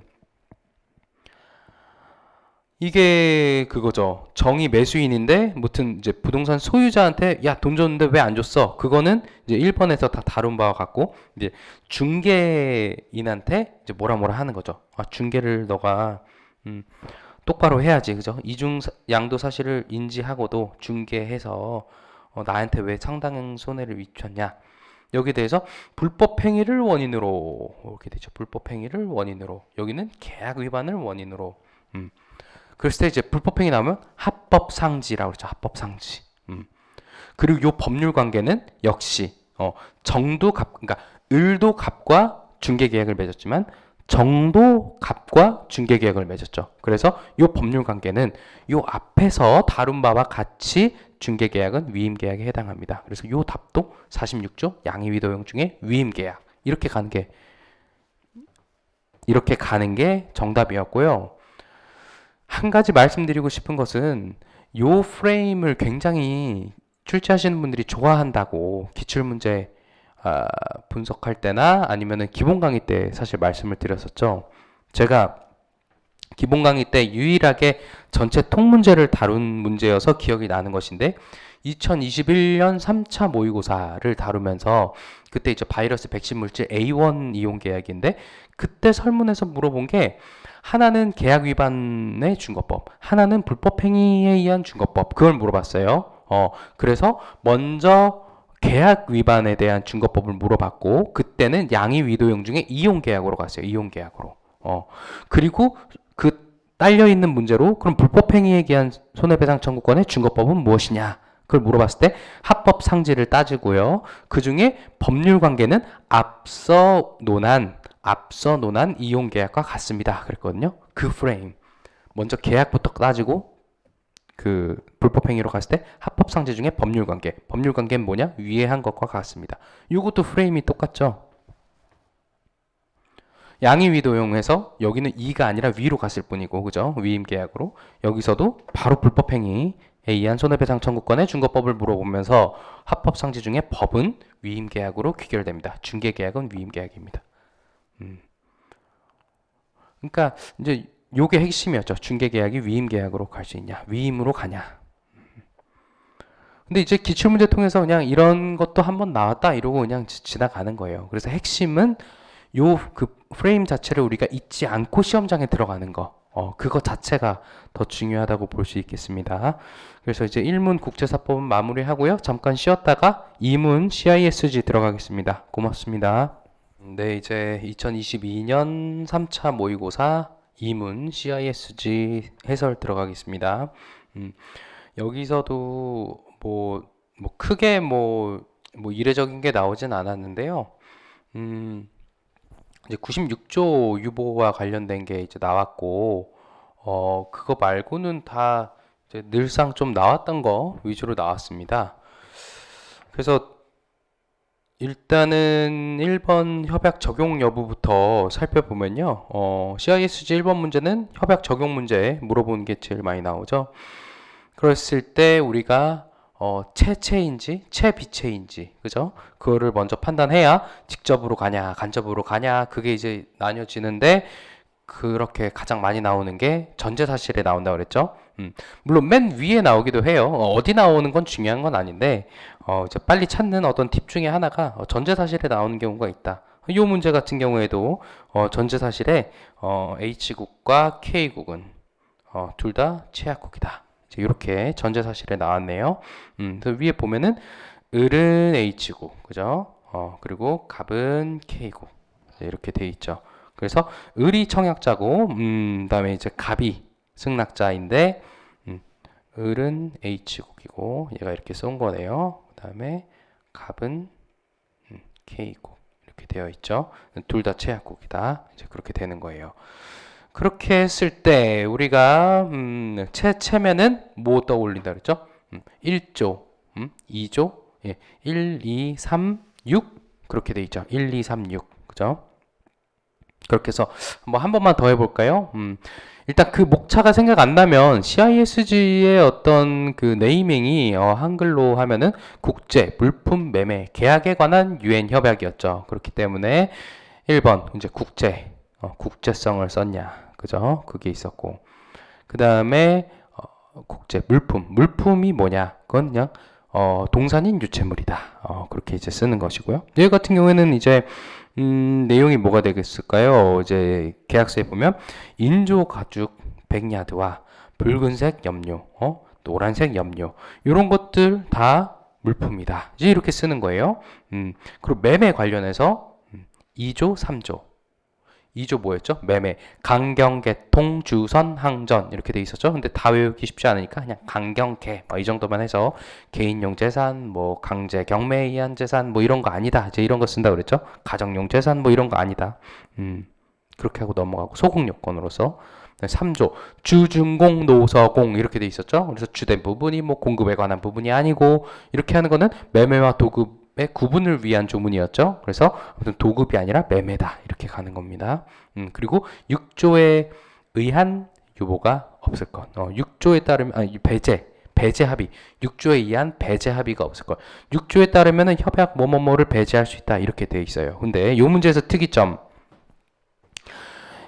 이게 그거죠. 정의 매수인인데 무튼 이제 부동산 소유자한테 야, 돈 줬는데 왜 안 줬어? 그거는 이제 1번에서 다 다룬 바와 같고 이제 중개인한테 이제 뭐라 하는 거죠. 중개를 너가 똑바로 해야지. 그죠? 이중 양도 사실을 인지하고도 중개해서 나한테 왜 상당 손해를 끼쳤냐? 여기에 대해서 불법 행위를 원인으로 이렇게 되죠. 불법 행위를 원인으로. 여기는 계약 위반을 원인으로. 그랬을 때 이제 불법 행위 나오면 합법 상지라고 그러죠. 합법 상지. 그리고 요 법률 관계는 역시 정도 갑 그러니까 을도 갑과 중개 계약을 맺었지만 정도 값과 중개계약을 맺었죠. 그래서 이 법률 관계는 이 앞에서 다룬 바와 같이 중개계약은 위임계약에 해당합니다. 그래서 이 답도 46조 양의위도용 중에 위임계약 이렇게 가는 게 정답이었고요. 한 가지 말씀드리고 싶은 것은 요 프레임을 굉장히 출제하시는 분들이 좋아한다고 기출문제 분석할 때나 아니면은 기본 강의 때 사실 말씀을 드렸었죠. 제가 기본 강의 때 유일하게 전체 통문제를 다룬 문제여서 기억이 나는 것인데 2021년 3차 모의고사를 다루면서 그때 이제 바이러스 백신 물질 A1 이용 계약인데 그때 설문에서 물어본 게 하나는 계약 위반의 준거법, 하나는 불법 행위에 의한 준거법 그걸 물어봤어요. 그래서 먼저 계약 위반에 대한 준거법을 물어봤고 그때는 양의 위도용 중에 이용 계약으로 갔어요. 이용 계약으로. 그리고 그 딸려 있는 문제로 그럼 불법 행위에 의한 손해배상 청구권의 준거법은 무엇이냐? 그걸 물어봤을 때 합법 상지를 따지고요. 그 중에 법률 관계는 앞서 논한 이용 계약과 같습니다. 그랬거든요. 그 프레임. 먼저 계약부터 따지고 그 불법 행위로 갔을 때 합법 상지 중에 법률 관계는 뭐냐? 위에 한 것과 같습니다. 이것도 프레임이 똑같죠. 양의 위도용해서 여기는 2가 아니라 위로 갔을 뿐이고 그죠? 위임 계약으로 여기서도 바로 불법 행위에 의한 손해배상 청구권의 준거법을 물어보면서 합법 상지 중에 법은 위임 계약으로 귀결됩니다. 중개 계약은 위임 계약입니다. 그러니까 이제 요게 핵심이었죠. 중개 계약이 위임 계약으로 갈 수 있냐? 위임으로 가냐? 근데 이제 기출문제 통해서 그냥 이런 것도 한번 나왔다 이러고 그냥 지나가는 거예요. 그래서 핵심은 요 그 프레임 자체를 우리가 잊지 않고 시험장에 들어가는 거. 그거 자체가 더 중요하다고 볼 수 있겠습니다. 그래서 이제 1문 국제사법은 마무리하고요. 잠깐 쉬었다가 2문 CISG 들어가겠습니다. 고맙습니다. 네, 이제 2022년 3차 모의고사 2문 CISG 해설 들어가겠습니다. 여기서도 뭐 크게 뭐 이례적인 게 나오진 않았는데요. 이제 96조 유보와 관련된 게 이제 나왔고, 그거 말고는 다 이제 늘상 좀 나왔던 거 위주로 나왔습니다. 그래서 일단은 1번 협약 적용 여부부터 살펴보면요. CISG 1번 문제는 협약 적용 문제 물어보는 게 제일 많이 나오죠. 그랬을 때 우리가 체체인지 체비체인지 그죠? 그거를 먼저 판단해야 직접으로 가냐 간접으로 가냐 그게 이제 나뉘어지는데 그렇게 가장 많이 나오는 게 전제사실에 나온다고 그랬죠. 물론 맨 위에 나오기도 해요. 어디 나오는 건 중요한 건 아닌데 이제 빨리 찾는 어떤 팁 중에 하나가 전제사실에 나오는 경우가 있다. 이 문제 같은 경우에도 전제사실에 H국과 K국은 둘 다 최약국이다. 이렇게 전제사실에 나왔네요. 그래서 위에 보면은 을은 H국, 그죠? 그리고 갑은 K국 이렇게 돼 있죠. 그래서 을이 청약자고, 그다음에 이제 갑이 승낙자인데, 을은 H국이고 얘가 이렇게 쏜 거네요. 그다음에 갑은 K국 이렇게 되어 있죠. 둘 다 최약국이다. 이제 그렇게 되는 거예요. 그렇게 했을 때 우리가 체면은 뭐 떠올린다 그랬죠? 1조, 2조, 1, 2, 3, 6 그렇게 돼 있죠. 1, 2, 3, 6 그죠? 그렇게 해서 뭐 한 번만 더 해볼까요? 일단 그 목차가 생각 안 나면 CISG의 어떤 그 네이밍이 한글로 하면은 국제 물품 매매 계약에 관한 유엔 협약이었죠. 그렇기 때문에 1번 이제 국제성을 썼냐. 그죠? 그게 있었고. 그 다음에 국제 물품이 뭐냐? 그건 그냥 동산인 유체물이다. 그렇게 이제 쓰는 것이고요. 얘 같은 경우에는 이제 내용이 뭐가 되겠을까요? 이제 계약서에 보면 인조 가죽 100야드와 붉은색 염료, 노란색 염료 이런 것들 다 물품이다. 이제 이렇게 쓰는 거예요. 그리고 매매 관련해서 2조, 3조 2조 뭐였죠? 매매, 강경개통, 주선, 항전 이렇게 돼 있었죠. 근데 다 외우기 쉽지 않으니까 그냥 강경개 이 정도만 해서 개인용 재산, 뭐 강제 경매에 의한 재산 뭐 이런 거 아니다. 이제 이런 거 쓴다 그랬죠. 가정용 재산 뭐 이런 거 아니다. 그렇게 하고 넘어가고 소공 요건으로서 3조 주중공 노서공 이렇게 돼 있었죠. 그래서 주된 부분이 뭐 공급에 관한 부분이 아니고 이렇게 하는 거는 매매와 도급의 구분을 위한 조문이었죠. 그래서 아무튼 도급이 아니라 매매다 이렇게 가는 겁니다. 그리고 6조에 의한 유보가 없을 것. 6조에 따르면 배제 합의. 6조에 의한 배제 합의가 없을 것. 6조에 따르면은 협약 뭐뭐뭐를 배제할 수 있다 이렇게 돼 있어요. 근데 이 문제에서 특이점.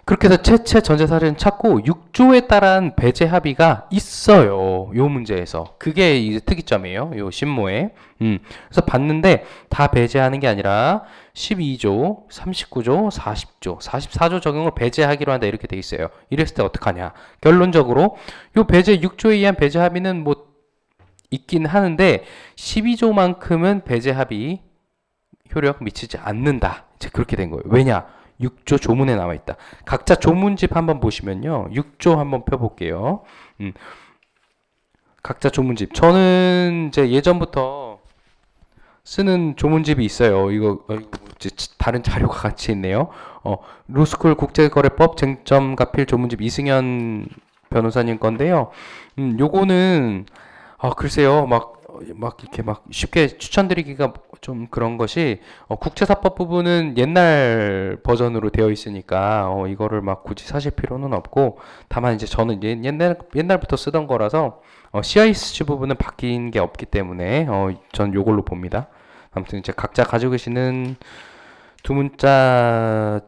그렇게 해서 채채 전재산을 찾고 6조에 따른 배제 합의가 있어요. 요 문제에서. 그게 이제 특이점이에요. 요 신모에. 그래서 봤는데 다 배제하는 게 아니라 12조, 39조, 40조, 44조 적용을 배제하기로 한다 이렇게 돼 있어요. 이랬을 때 어떡하냐? 결론적으로 요 배제 6조에 의한 배제 합의는 뭐 있긴 하는데 12조만큼은 배제 합의 효력 미치지 않는다. 이제 그렇게 된 거예요. 왜냐? 6조 조문에 나와 있다. 각자 조문집 한번 보시면요. 6조 한번 펴볼게요. 각자 조문집. 저는 이제 예전부터 쓰는 조문집이 있어요. 이거 다른 자료가 같이 있네요. 로스쿨 국제거래법 쟁점가필 조문집 이승현 변호사님 건데요. 요거는 글쎄요. 막 이렇게 막 쉽게 추천드리기가 좀 그런 것이 국제사법 부분은 옛날 버전으로 되어 있으니까 이거를 막 굳이 사실 필요는 없고 다만 이제 저는 옛날부터 쓰던 거라서 CISG 부분은 바뀐 게 없기 때문에 전 요걸로 봅니다. 아무튼 이제 각자 가지고 계시는 두 문자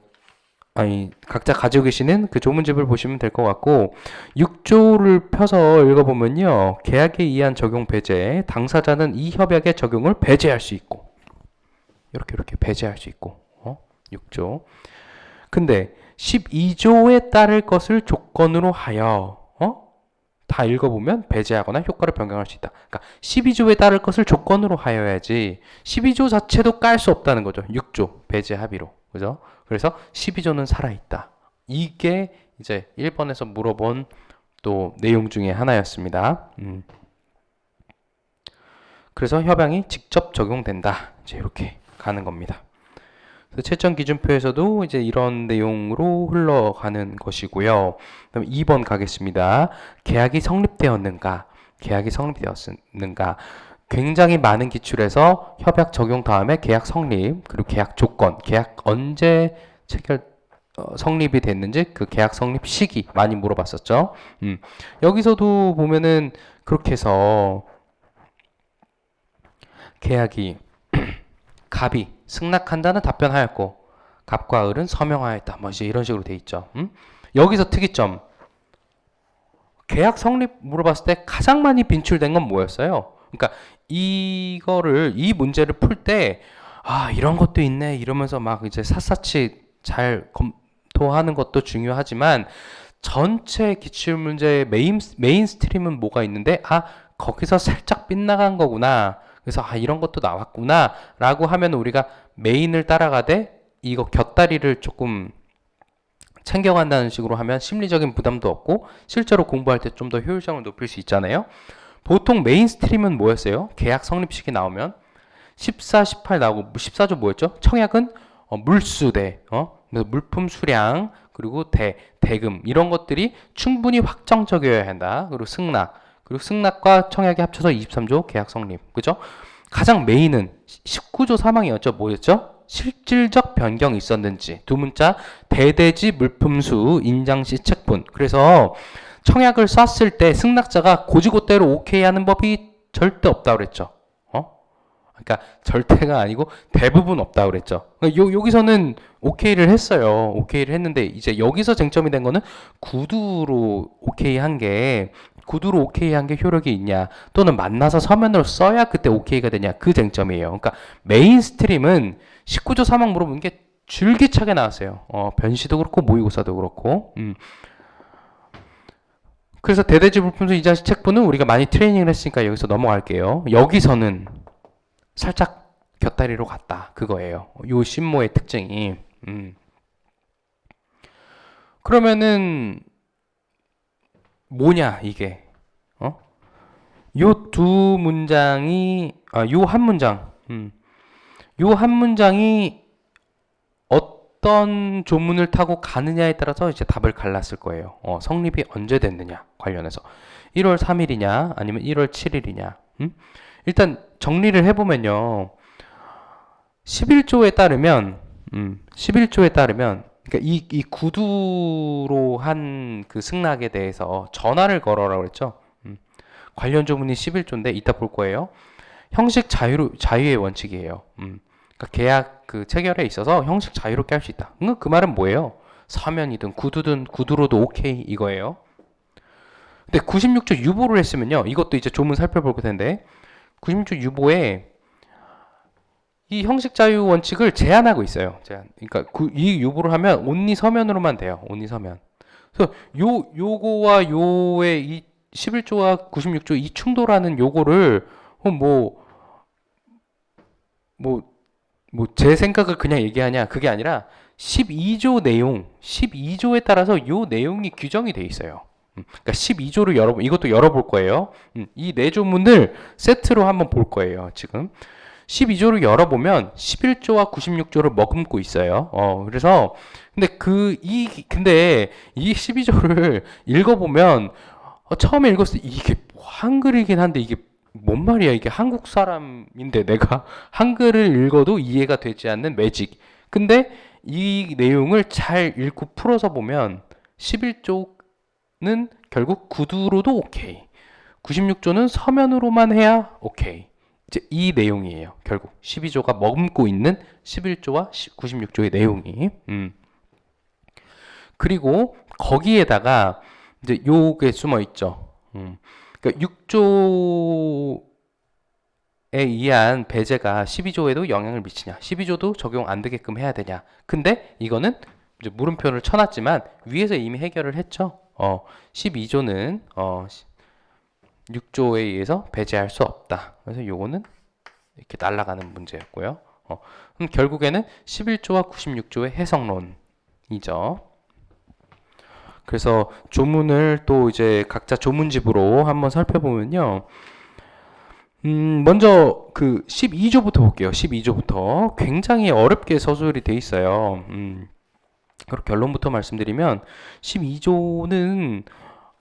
각자 가지고 계시는 그 조문집을 보시면 될 것 같고 6조를 펴서 읽어보면요. 계약에 의한 적용 배제, 당사자는 이 협약의 적용을 배제할 수 있고 이렇게 배제할 수 있고 6조. 근데 12조에 따를 것을 조건으로 하여 다 읽어보면 배제하거나 효과를 변경할 수 있다. 그러니까 12조에 따를 것을 조건으로 하여야지 12조 자체도 깔 수 없다는 거죠. 6조 배제 합의로. 그죠? 그래서 12조는 살아있다. 이게 이제 1번에서 물어본 또 내용 중에 하나였습니다. 그래서 협약이 직접 적용된다. 이제 이렇게 가는 겁니다. 채점 기준표에서도 이제 이런 내용으로 흘러가는 것이고요. 그럼 2번 가겠습니다. 계약이 성립되었는가? 계약이 성립되었는가? 굉장히 많은 기출에서 협약 적용 다음에 계약 성립, 그리고 계약 조건, 계약 언제 성립이 됐는지 그 계약 성립 시기 많이 물어봤었죠. 여기서도 보면은 그렇게 해서 계약이 갑이 승낙한다는 답변하였고 갑과 을은 서명하였다. 뭐 이제 이런 식으로 돼 있죠. 여기서 특이점. 계약 성립 물어봤을 때 가장 많이 빈출된 건 뭐였어요? 그러니까 이 문제를 풀 때 이런 것도 있네 이러면서 막 이제 샅샅이 잘 검토하는 것도 중요하지만 전체 기출 문제의 메인 스트림은 뭐가 있는데 거기서 살짝 빗나간 거구나. 그래서 이런 것도 나왔구나 라고 하면 우리가 메인을 따라가되 이거 곁다리를 조금 챙겨간다는 식으로 하면 심리적인 부담도 없고 실제로 공부할 때 좀 더 효율성을 높일 수 있잖아요. 보통 메인 스트림은 뭐였어요? 계약 성립식이 나오면 14, 18 나오고 14조 뭐였죠? 청약은 물수대, 물품 수량, 그리고 대금 이런 것들이 충분히 확정적이어야 한다. 그리고 승낙과 청약이 합쳐서 23조 계약 성립. 그죠? 가장 메인은 19조 3항이었죠. 뭐였죠? 실질적 변경이 있었는지. 두 문자 대대지 물품수 인장시 책분. 그래서 청약을 썼을 때 승낙자가 고지고대로 오케이 하는 법이 절대 없다고 그랬죠. 그러니까 절대가 아니고 대부분 없다고 그랬죠. 여기서는 오케이를 했어요. 오케이를 했는데 이제 여기서 쟁점이 된 거는 구두로 오케이 한 게 효력이 있냐 또는 만나서 서면으로 써야 그때 오케이가 되냐 그 쟁점이에요. 그러니까 메인 스트림은 19조 3항 물어보는 게 줄기차게 나왔어요. 변시도 그렇고 모의고사도 그렇고. 그래서 대대지 물품수 이자시 책분은 우리가 많이 트레이닝을 했으니까 여기서 넘어갈게요. 여기서는 살짝 곁다리로 갔다. 그거예요. 요 신모의 특징이. 그러면은 뭐냐 이게? 요 두 문장이 요 한 문장이 어떤 조문을 타고 가느냐에 따라서 이제 답을 갈랐을 거예요. 성립이 언제 됐느냐 관련해서 1월 3일이냐 아니면 1월 7일이냐. 일단 정리를 해보면요. 11조에 따르면 11조에 따르면 그러니까 이 구두로 한 그 승낙에 대해서 전화를 걸어라고 그랬죠. 관련 조문이 11조인데 이따 볼 거예요. 형식 자유의 원칙이에요. 그러니까 계약 그 체결에 있어서 형식 자유롭게 할 수 있다. 그 말은 뭐예요? 서면이든 구두든 구두로도 오케이 이거예요. 근데 96조 유보를 했으면요. 이것도 이제 조문 살펴볼 텐데 96조 유보에 이 형식 자유 원칙을 제한하고 있어요. 그러니까 이 유보를 하면 온리 서면으로만 돼요. 온리 서면. 그래서 요거와 요의 이 11조와 96조 이 충돌하는 요거를 제 생각을 그냥 얘기하냐 그게 아니라 12조 내용 12조에 따라서 요 내용이 규정이 돼 있어요. 그러니까 12조를 이것도 열어볼 거예요. 이 네 조문을 세트로 한번 볼 거예요. 지금 12조를 열어보면 11조와 96조를 머금고 있어요. 그래서 근데 이 12조를 읽어보면 처음에 읽었을 때 이게 한글이긴 한데 이게 뭔 말이야? 이게 한국 사람인데 내가 한글을 읽어도 이해가 되지 않는 매직. 근데 이 내용을 잘 읽고 풀어서 보면 11조는 결국 구두로도 오케이. 96조는 서면으로만 해야 오케이. 이제 이 내용이에요. 결국 12조가 머금고 있는 11조와 96조의 내용이. 그리고 거기에다가 이제 요게 숨어 있죠. 그러니까 6조에 의한 배제가 12조에도 영향을 미치냐? 12조도 적용 안 되게끔 해야 되냐? 근데 이거는 이제 물음표를 쳐놨지만 위에서 이미 해결을 했죠. 12조는 6조에 의해서 배제할 수 없다. 그래서 요거는 이렇게 날아가는 문제였고요. 그럼 결국에는 11조와 96조의 해석론이죠. 그래서 조문을 또 이제 각자 조문집으로 한번 살펴보면요. 먼저 그 12조부터 볼게요. 12조부터 굉장히 어렵게 서술이 돼 있어요. 그리고 결론부터 말씀드리면 12조는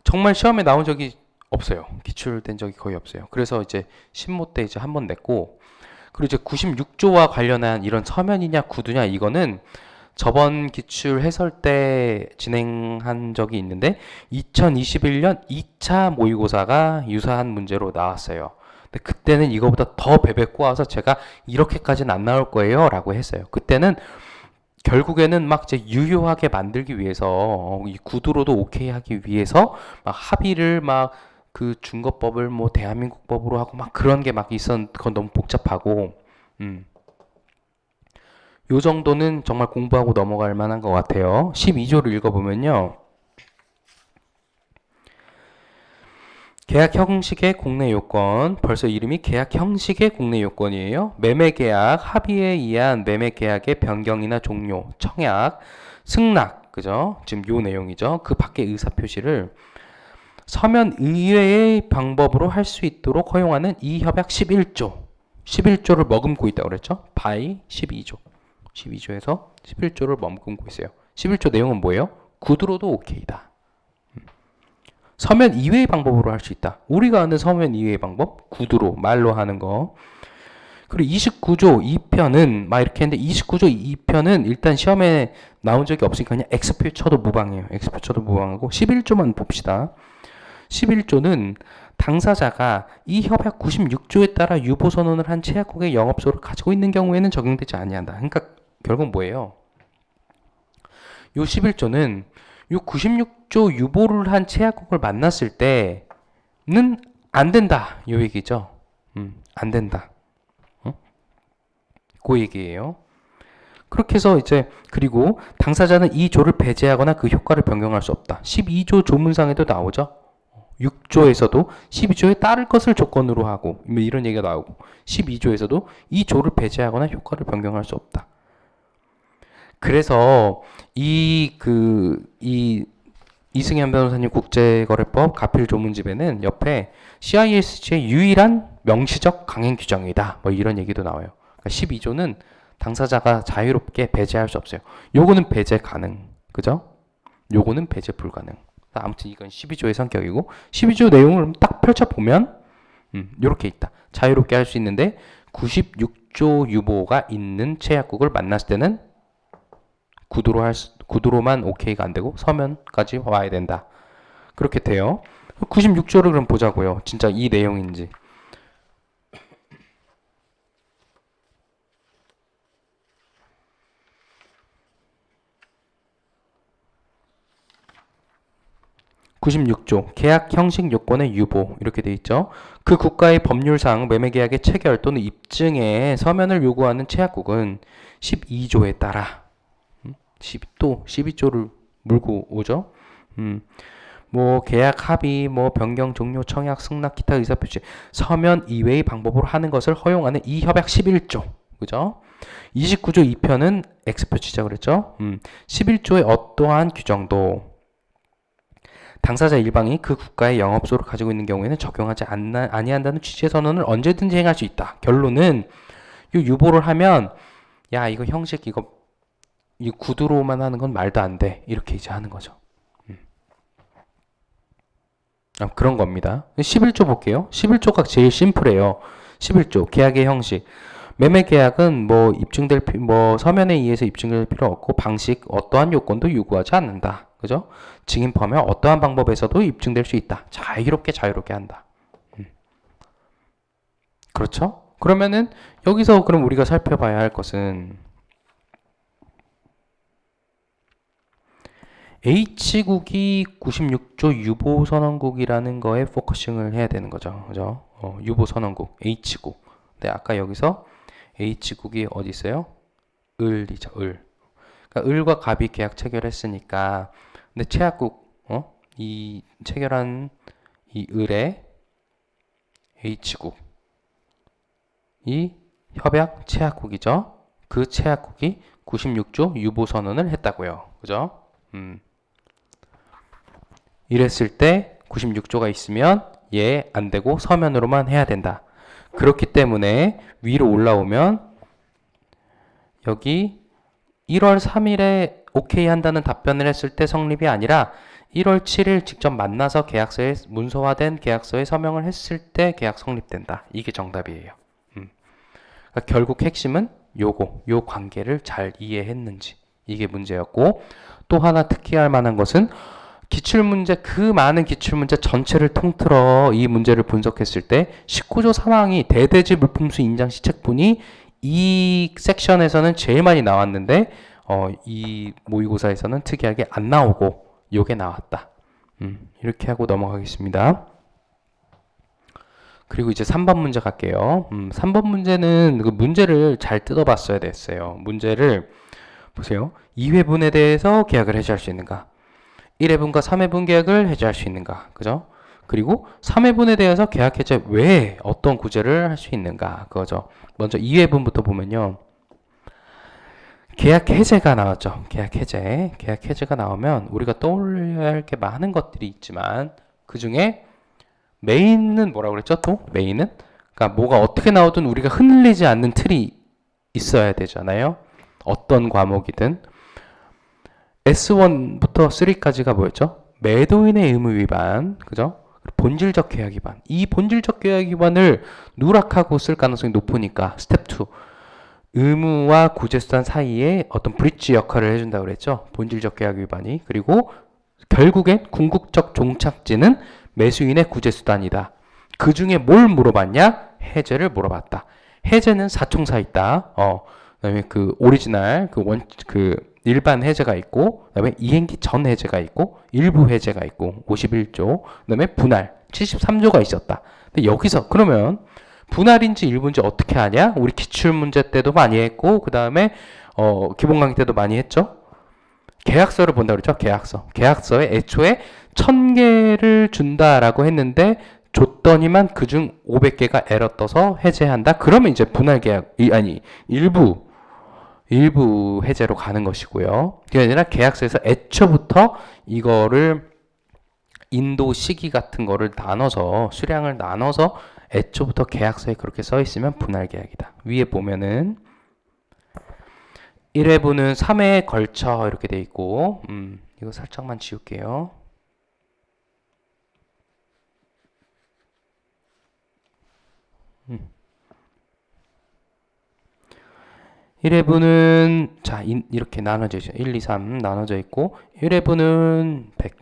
정말 시험에 나온 적이 없어요. 기출된 적이 거의 없어요. 그래서 이제 신모 때 이제 한번 냈고, 그리고 이제 96조와 관련한 이런 서면이냐 구두냐 이거는 저번 기출 해설 때 진행한 적이 있는데 2021년 2차 모의고사가 유사한 문제로 나왔어요. 근데 그때는 이거보다 더 베베 꼬아서 제가 이렇게까지는 안 나올 거예요 라고 했어요. 그때는 결국에는 막 이제 유효하게 만들기 위해서 이 구두로도 오케이 하기 위해서 막 합의를 막 그 준거법을 뭐 대한민국 법으로 하고 막 그런 게 막 그건 너무 복잡하고 요 정도는 정말 공부하고 넘어갈 만한 것 같아요. 12조를 읽어보면요. 계약 형식의 국내 요건, 벌써 이름이 계약 형식의 국내 요건이에요. 매매 계약, 합의에 의한 매매 계약의 변경이나 종료, 청약, 승낙, 그죠? 지금 요 내용이죠. 그 밖의 의사 표시를 서면 의외의 방법으로 할 수 있도록 허용하는 이 협약 11조. 11조를 머금고 있다고 그랬죠? by 12조. 12조에서 11조를 머금고 있어요. 11조 내용은 뭐예요? 구두로도 오케이다. 서면 이외의 방법으로 할 수 있다. 우리가 아는 서면 이외의 방법, 구두로, 말로 하는 거. 그리고 29조 2편은 막 이렇게 했는데 29조 2편은 일단 시험에 나온 적이 없으니까 그냥 X표 쳐도 무방해요. X표 쳐도 무방하고 11조만 봅시다. 11조는 당사자가 이 협약 96조에 따라 유보 선언을 한 체약국의 영업소를 가지고 있는 경우에는 적용되지 아니한다. 그러니까 결국 뭐예요? 요 11조는 요 96조 유보를 한 체약국을 만났을 때는 안 된다. 요 얘기죠. 안 된다. 그 얘기예요. 그렇게 해서 이제 그리고 당사자는 이 조를 배제하거나 그 효과를 변경할 수 없다. 12조 조문상에도 나오죠. 6조에서도 12조에 따를 것을 조건으로 하고 이런 얘기가 나오고 12조에서도 이 조를 배제하거나 효과를 변경할 수 없다. 그래서 이승현 변호사님 국제거래법 가필 조문집에는 옆에 CISG의 유일한 명시적 강행 규정이다. 뭐 이런 얘기도 나와요. 그러니까 12조는 당사자가 자유롭게 배제할 수 없어요. 요거는 배제 가능. 그죠? 요거는 배제 불가능. 아무튼 이건 12조의 성격이고 12조 내용을 딱 펼쳐보면 요렇게 있다. 자유롭게 할 수 있는데 96조 유보가 있는 체약국을 만났을 때는 구두로만 오케이가 안 되고 서면까지 와야 된다. 그렇게 돼요. 96조를 그럼 보자고요. 진짜 이 내용인지. (96조) 계약 형식 요건의 유보 이렇게 돼 있죠. 그 국가의 법률상 매매계약의 체결 또는 입증에 서면을 요구하는 체약국은 12조에 따라 또 12조를 물고 오죠. 뭐 계약 합의, 뭐 변경 종료, 청약, 승낙, 기타 의사표시 서면 이외의 방법으로 하는 것을 허용하는 이 협약 11조, 그죠? 29조 2편은 X표치자 그랬죠. 11조의 어떠한 규정도 당사자 일방이 그 국가의 영업소를 가지고 있는 경우에는 적용하지 아니한다는 취지의 선언을 언제든지 행할 수 있다. 결론은 이 유보를 하면 야 이거 형식 이 구두로만 하는 건 말도 안 돼. 이렇게 이제 하는 거죠. 그런 겁니다. 11조 볼게요. 11조가 제일 심플해요. 11조 계약의 형식. 매매 계약은 뭐 서면에 의해서 입증될 필요 없고 방식 어떠한 요건도 요구하지 않는다. 그죠? 증인 포함해 어떠한 방법에서도 입증될 수 있다. 자유롭게 한다. 그렇죠? 그러면은 여기서 그럼 우리가 살펴봐야 할 것은 H국이 96조 유보선언국이라는 거에 포커싱을 해야 되는 거죠. 그죠? 유보선언국, H국. 근데 아까 여기서 H국이 어디 있어요? 을이죠, 을. 그러니까 을과 갑이 계약 체결했으니까, 근데 체약국, 이 체결한 이 을의 H국. 이 협약 체약국이죠. 그 체약국이 96조 유보선언을 했다고요. 그죠? 이랬을 때 96조가 있으면 얘 안 되고 서면으로만 해야 된다. 그렇기 때문에 위로 올라오면 여기 1월 3일에 오케이 한다는 답변을 했을 때 성립이 아니라 1월 7일 직접 만나서 계약서에 문서화된 계약서에 서명을 했을 때 계약 성립된다. 이게 정답이에요. 그러니까 결국 핵심은 요 관계를 잘 이해했는지 이게 문제였고 또 하나 특히할 만한 것은 기출문제 그 많은 기출문제 전체를 통틀어 이 문제를 분석했을 때 19조 3항이 대대지 물품수 인장 시책분이 이 섹션에서는 제일 많이 나왔는데 이 모의고사에서는 특이하게 안 나오고 요게 나왔다. 이렇게 하고 넘어가겠습니다. 그리고 이제 3번 문제 갈게요. 3번 문제는 그 문제를 잘 뜯어봤어야 됐어요. 문제를 보세요. 2회분에 대해서 계약을 해지할 수 있는가? 1회분과 3회분 계약을 해지할 수 있는가? 그죠? 그리고 3회분에 대해서 계약 해제 외에 어떤 구제를 할 수 있는가? 그거죠. 먼저 2회분부터 보면요. 계약 해제가 나왔죠. 계약 해제가 나오면 우리가 떠올려야 할 게 많은 것들이 있지만 그 중에 메인은 뭐라고 그랬죠? 또 메인은 그러니까 뭐가 어떻게 나오든 우리가 흔들리지 않는 틀이 있어야 되잖아요. 어떤 과목이든 S1부터 3까지가 뭐였죠? 매도인의 의무 위반, 그죠? 본질적 계약 위반. 이 본질적 계약 위반을 누락하고 쓸 가능성이 높으니까 스텝 2 의무와 구제수단 사이에 어떤 브릿지 역할을 해준다고 그랬죠? 본질적 계약 위반이. 그리고 결국엔 궁극적 종착지는 매수인의 구제수단이다. 그 중에 뭘 물어봤냐? 해제를 물어봤다. 해제는 사총사 있다. 그다음에 그 오리지널 그 일반 해제가 있고, 그다음에 이행기 전 해제가 있고, 일부 해제가 있고, 51조, 그다음에 분할 73조가 있었다. 근데 여기서 그러면 분할인지 일부인지 어떻게 하냐? 우리 기출 문제 때도 많이 했고, 그다음에 기본 강의 때도 많이 했죠. 계약서를 본다 그랬죠. 계약서에 애초에 1000개를 준다라고 했는데 줬더니만 그중 500개가 에러 떠서 해제한다. 그러면 이제 분할 계약 일부 해제로 가는 것이고요. 그게 아니라 계약서에서 애초부터 이거를 인도 시기 같은 거를 나눠서 수량을 나눠서 애초부터 계약서에 그렇게 써 있으면 분할 계약이다. 위에 보면은 1회분은 3회에 걸쳐 이렇게 돼 있고, 이거 살짝만 지울게요. 1회분은 자 이렇게 나눠져 있죠. 1, 2, 3 나눠져 있고 1회분은 100,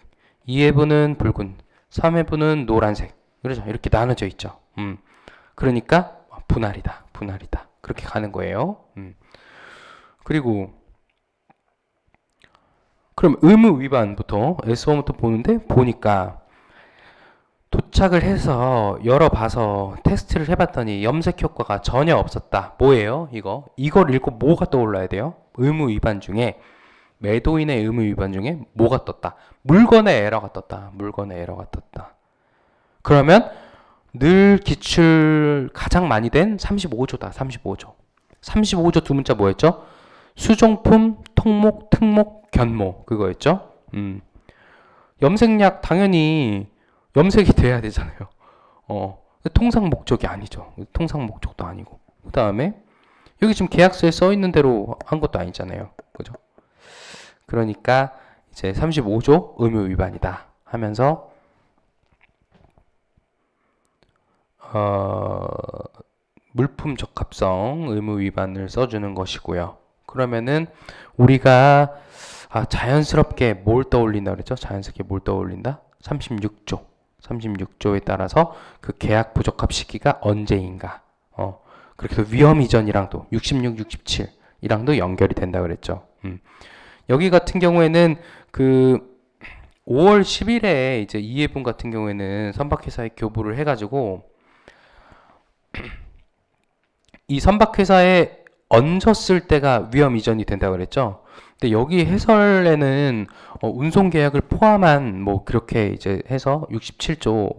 2회분은 붉은, 3회분은 노란색. 그렇죠. 이렇게 나눠져 있죠. 그러니까 분할이다. 분할이다. 그렇게 가는 거예요. 그리고 그럼 의무 위반부터 S1부터 보는데 보니까 도착을 해서 열어봐서 테스트를 해봤더니 염색 효과가 전혀 없었다. 뭐예요? 이걸 읽고 뭐가 떠올라야 돼요? 의무 위반 중에 매도인의 의무 위반 중에 뭐가 떴다? 물건의 에러가 떴다. 물건의 에러가 떴다. 그러면 늘 기출 가장 많이 된 35조다. 35조. 35조 두 문자 뭐였죠? 수종품, 통목, 특목, 견모 그거였죠? 염색약 당연히 염색이 돼야 되잖아요. 통상 목적이 아니죠. 통상 목적도 아니고. 그 다음에 여기 지금 계약서에 써 있는 대로 한 것도 아니잖아요. 그죠? 그러니까 이제 35조 의무 위반이다 하면서 물품 적합성 의무 위반을 써주는 것이고요. 그러면은 우리가 자연스럽게 뭘 떠올린다 그랬죠? 자연스럽게 뭘 떠올린다? 36조. 36조에 따라서 그 계약 부적합 시기가 언제인가. 그렇게 해서 위험 이전이랑도 66, 67이랑도 연결이 된다 그랬죠. 여기 같은 경우에는 그 5월 10일에 이제 이해분 같은 경우에는 선박회사에 교부를 해가지고 이 선박회사에 얹었을 때가 위험 이전이 된다고 그랬죠. 근데 여기 해설에는 운송 계약을 포함한 뭐 그렇게 이제 해서 66조에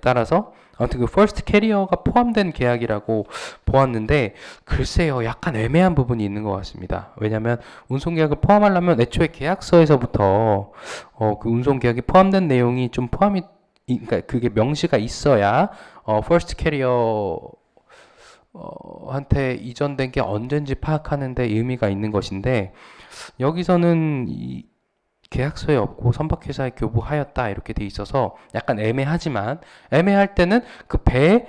따라서 아무튼 그 퍼스트 캐리어가 포함된 계약이라고 보았는데 글쎄요 약간 애매한 부분이 있는 것 같습니다. 왜냐하면 운송계약을 포함하려면 애초에 계약서에서부터 그 운송계약이 포함된 내용이 좀 그러니까 그게 명시가 있어야 퍼스트 캐리어 한테 이전된 게 언젠지 파악하는데 의미가 있는 것인데 여기서는 이 계약서에 없고 선박회사에 교부하였다 이렇게 돼 있어서 약간 애매하지만 애매할 때는 그 배에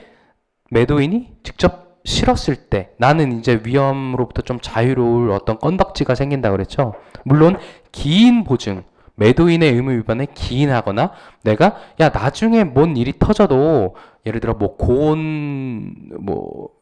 매도인이 직접 실었을 때 나는 이제 위험으로부터 좀 자유로울 어떤 건덕지가 생긴다 그랬죠. 물론 기인 보증 매도인의 의무 위반에 기인하거나 내가 야 나중에 뭔 일이 터져도 예를 들어 뭐 고온 뭐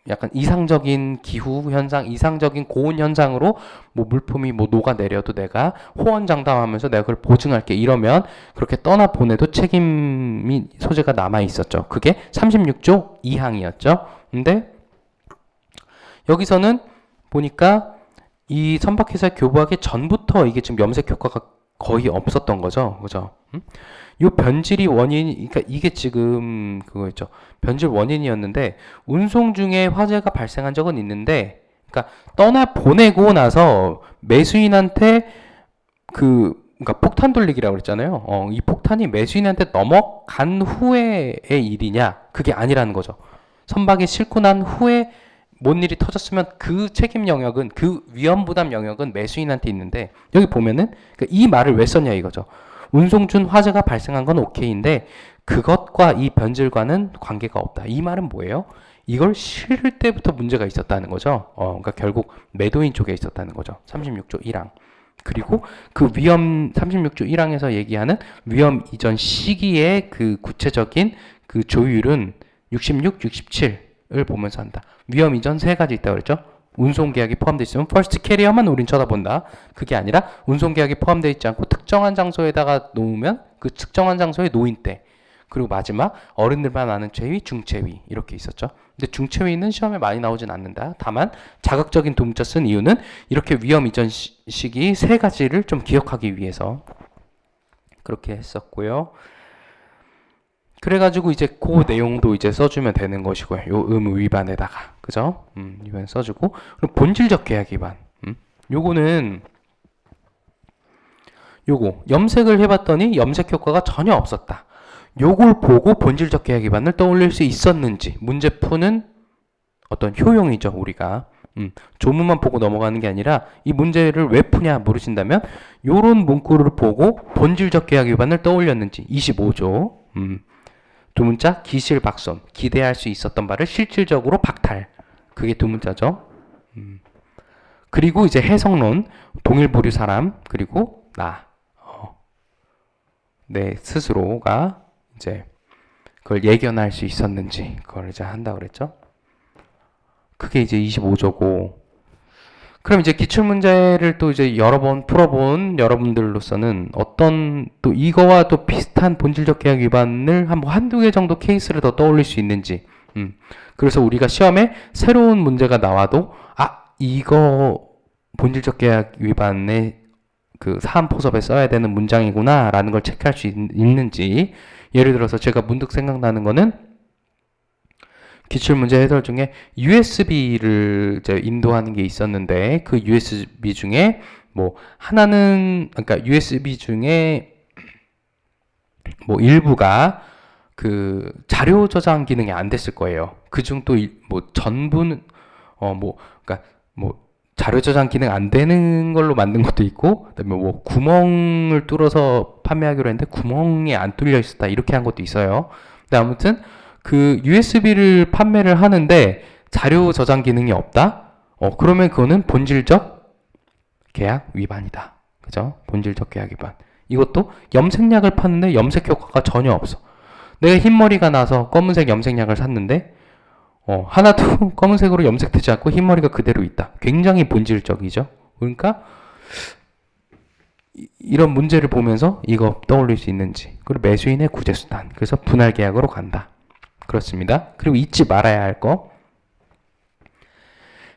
약간 이상적인 기후 현상, 이상적인 고온 현상으로 뭐 물품이 뭐 녹아내려도 내가 호언장담하면서 내가 그걸 보증할게 이러면 그렇게 떠나 보내도 책임이 소재가 남아 있었죠. 그게 36조 2항이었죠. 근데 여기서는 보니까 이 선박회사 교부하기 전부터 이게 지금 염색 효과가 거의 없었던 거죠. 그죠? 요 변질이 그러니까 이게 지금 그거였죠. 변질 원인이었는데 운송 중에 화재가 발생한 적은 있는데, 그러니까 떠나 보내고 나서 매수인한테 그러니까 폭탄 돌리기라고 그랬잖아요. 이 폭탄이 매수인한테 넘어간 후의 일이냐? 그게 아니라는 거죠. 선박에 싣고 난 후에 뭔 일이 터졌으면 그 책임 영역은 그 위험 부담 영역은 매수인한테 있는데 여기 보면은 이 말을 왜 썼냐 이거죠. 운송 중 화재가 발생한 건 오케이인데 그것과 이 변질과는 관계가 없다. 이 말은 뭐예요? 이걸 실을 때부터 문제가 있었다는 거죠. 그러니까 결국 매도인 쪽에 있었다는 거죠. 36조 1항. 그리고 그 위험 36조 1항에서 얘기하는 위험 이전 시기의 그 구체적인 그 조율은 66, 67을 보면서 한다. 위험 이전 세 가지 있다고 그랬죠. 운송계약이 포함되어 있으면 퍼스트 캐리어만 우린 쳐다본다. 그게 아니라 운송계약이 포함되어 있지 않고 특정한 장소에다가 놓으면 그 특정한 장소에 놓인 때. 그리고 마지막 어른들만 아는 최위, 중최위 이렇게 있었죠. 근데 중최위는 시험에 많이 나오진 않는다. 다만 자극적인 도문자 쓴 이유는 이렇게 위험 이전 시기 세 가지를 좀 기억하기 위해서 그렇게 했었고요. 그래가지고 이제 그 내용도 이제 써주면 되는 것이고요. 요 의무 위반에다가 그죠? 이번 써주고 그럼 본질적 계약 위반. 요거는 요거 염색을 해봤더니 염색 효과가 전혀 없었다. 요걸 보고 본질적 계약 위반을 떠올릴 수 있었는지 문제 푸는 어떤 효용이죠. 우리가 조문만 보고 넘어가는 게 아니라 이 문제를 왜 푸냐 물으신다면 요런 문구를 보고 본질적 계약 위반을 떠올렸는지 25조. 두 문자 기실박손 기대할 수 있었던 바를 실질적으로 박탈. 그게 두 문자죠. 그리고 이제 해석론 동일부류 사람 그리고 나 내 스스로가 이제 그걸 예견할 수 있었는지 그걸 이제 한다 그랬죠. 그게 이제 25조고. 그럼 이제 기출문제를 또 이제 여러 번 풀어본 여러분들로서는 어떤 또 이거와 또 비슷한 본질적 계약 위반을 한두 개 정도 케이스를 더 떠올릴 수 있는지. 그래서 우리가 시험에 새로운 문제가 나와도 이거 본질적 계약 위반의 그 사안포섭에 써야 되는 문장이구나 라는 걸 체크할 수 있는지. 예를 들어서 제가 문득 생각나는 거는 기출문제 해설 중에 USB를 이제 인도하는 게 있었는데 그 USB 중에 뭐 하나는 그러니까 USB 중에 뭐 일부가 그 자료 저장 기능이 안 됐을 거예요. 그중 또 뭐 전부는 그러니까 뭐 자료 저장 기능 안 되는 걸로 만든 것도 있고, 그다음에 뭐 구멍을 뚫어서 판매하기로 했는데 구멍이 안 뚫려 있었다 이렇게 한 것도 있어요. 근데 아무튼 그 USB를 판매를 하는데 자료 저장 기능이 없다? 그러면 그거는 본질적 계약 위반이다. 그죠? 본질적 계약 위반. 이것도 염색약을 파는데 염색 효과가 전혀 없어. 내가 흰머리가 나서 검은색 염색약을 샀는데 하나도 검은색으로 염색되지 않고 흰머리가 그대로 있다. 굉장히 본질적이죠. 그러니까 이런 문제를 보면서 이거 떠올릴 수 있는지. 그리고 매수인의 구제수단. 그래서 분할 계약으로 간다. 그렇습니다. 그리고 잊지 말아야 할 거.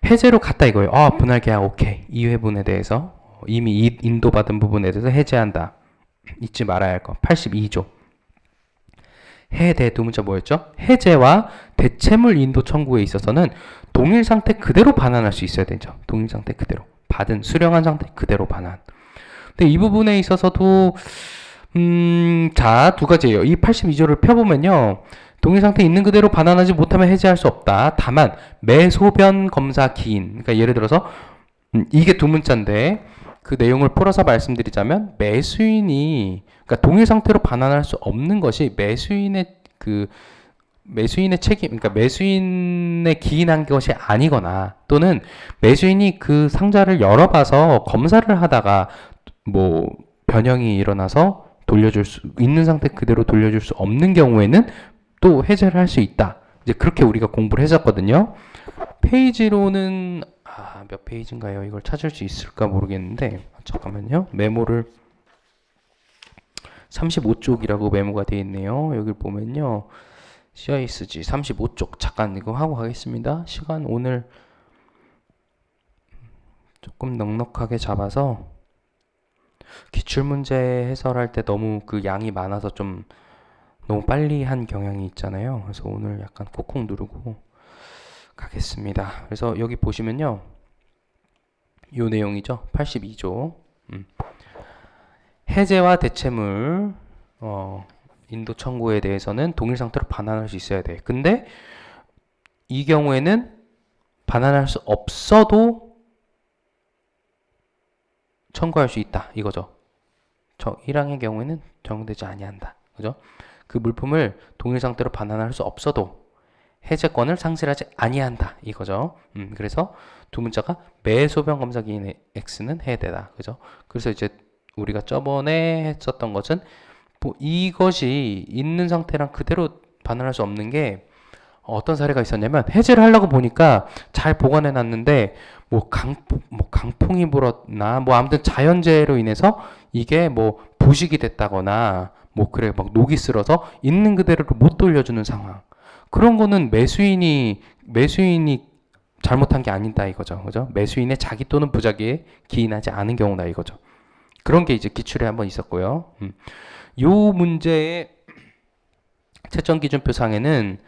해제로 갔다 이거예요. 분할 계약 오케이. 이 회분에 대해서 이미 인도받은 부분에 대해서 해제한다. 잊지 말아야 할 거. 82조. 해대 두 문자 뭐였죠? 해제와 대체물 인도 청구에 있어서는 동일 상태 그대로 반환할 수 있어야 되죠. 동일 상태 그대로. 받은 수령한 상태 그대로 반환. 근데 이 부분에 있어서도 자, 두 가지예요. 이 82조를 펴보면요. 동일 상태 있는 그대로 반환하지 못하면 해제할 수 없다. 다만 매소변 검사 기인. 그러니까 예를 들어서 이게 두 문자인데 그 내용을 풀어서 말씀드리자면 매수인이 그러니까 동일 상태로 반환할 수 없는 것이 매수인의 책임, 그러니까 매수인의 기인한 것이 아니거나 또는 매수인이 그 상자를 열어봐서 검사를 하다가 뭐 변형이 일어나서 돌려줄 수 있는 상태 그대로 돌려줄 수 없는 경우에는 또 해제를 할 수 있다. 이제 그렇게 우리가 공부를 했었거든요. 페이지로는 몇 페이지인가요? 이걸 찾을 수 있을까 모르겠는데 잠깐만요. 메모를 35쪽이라고 메모가 되어 있네요. 여기 보면요. CISG 35쪽 잠깐 이거 하고 가겠습니다. 시간 오늘 조금 넉넉하게 잡아서 기출문제 해설할 때 너무 그 양이 많아서 좀 너무 빨리 한 경향이 있잖아요. 그래서 오늘 약간 콕콕 누르고 가겠습니다. 그래서 여기 보시면요. 요 내용이죠. 82조. 해제와 대체물 인도 청구에 대해서는 동일 상태로 반환할 수 있어야 돼. 근데 이 경우에는 반환할 수 없어도 청구할 수 있다. 이거죠. 1항의 경우에는 적용되지 아니한다. 그죠? 그 물품을 동일 상태로 반환할 수 없어도 해제권을 상실하지 아니한다. 이거죠. 그래서 두 문자가 매소변 검사 기인 X는 해대다. 그죠? 그래서 이제 우리가 저번에 했었던 것은 뭐 이것이 있는 상태랑 그대로 반환할 수 없는 게 어떤 사례가 있었냐면 해제를 하려고 보니까 잘 보관해 놨는데 뭐 강풍이 불었나 뭐 아무튼 자연재해로 인해서 이게 뭐 부식이 됐다거나 뭐 그래 막 녹이 슬어서 있는 그대로를 못 돌려주는 상황. 그런 거는 매수인이 잘못한 게 아니다 이거죠. 그죠? 매수인의 자기 또는 부자기에 기인하지 않은 경우다 이거죠. 그런 게 이제 기출에 한번 있었고요. 요 문제의 채점기준표상에는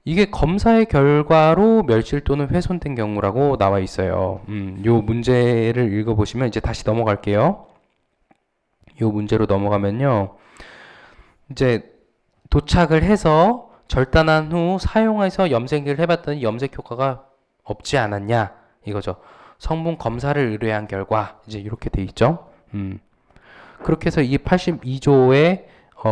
이게 검사의 결과로 멸실 또는 훼손된 경우라고 나와 있어요. 요 문제를 읽어보시면 이제 다시 넘어갈게요. 요 문제로 넘어가면요. 이제 도착을 해서 절단한 후 사용해서 염색을 해봤더니 염색 효과가 없지 않았냐 이거죠. 성분 검사를 의뢰한 결과 이제 이렇게 돼 있죠. 그렇게 해서 이 82조의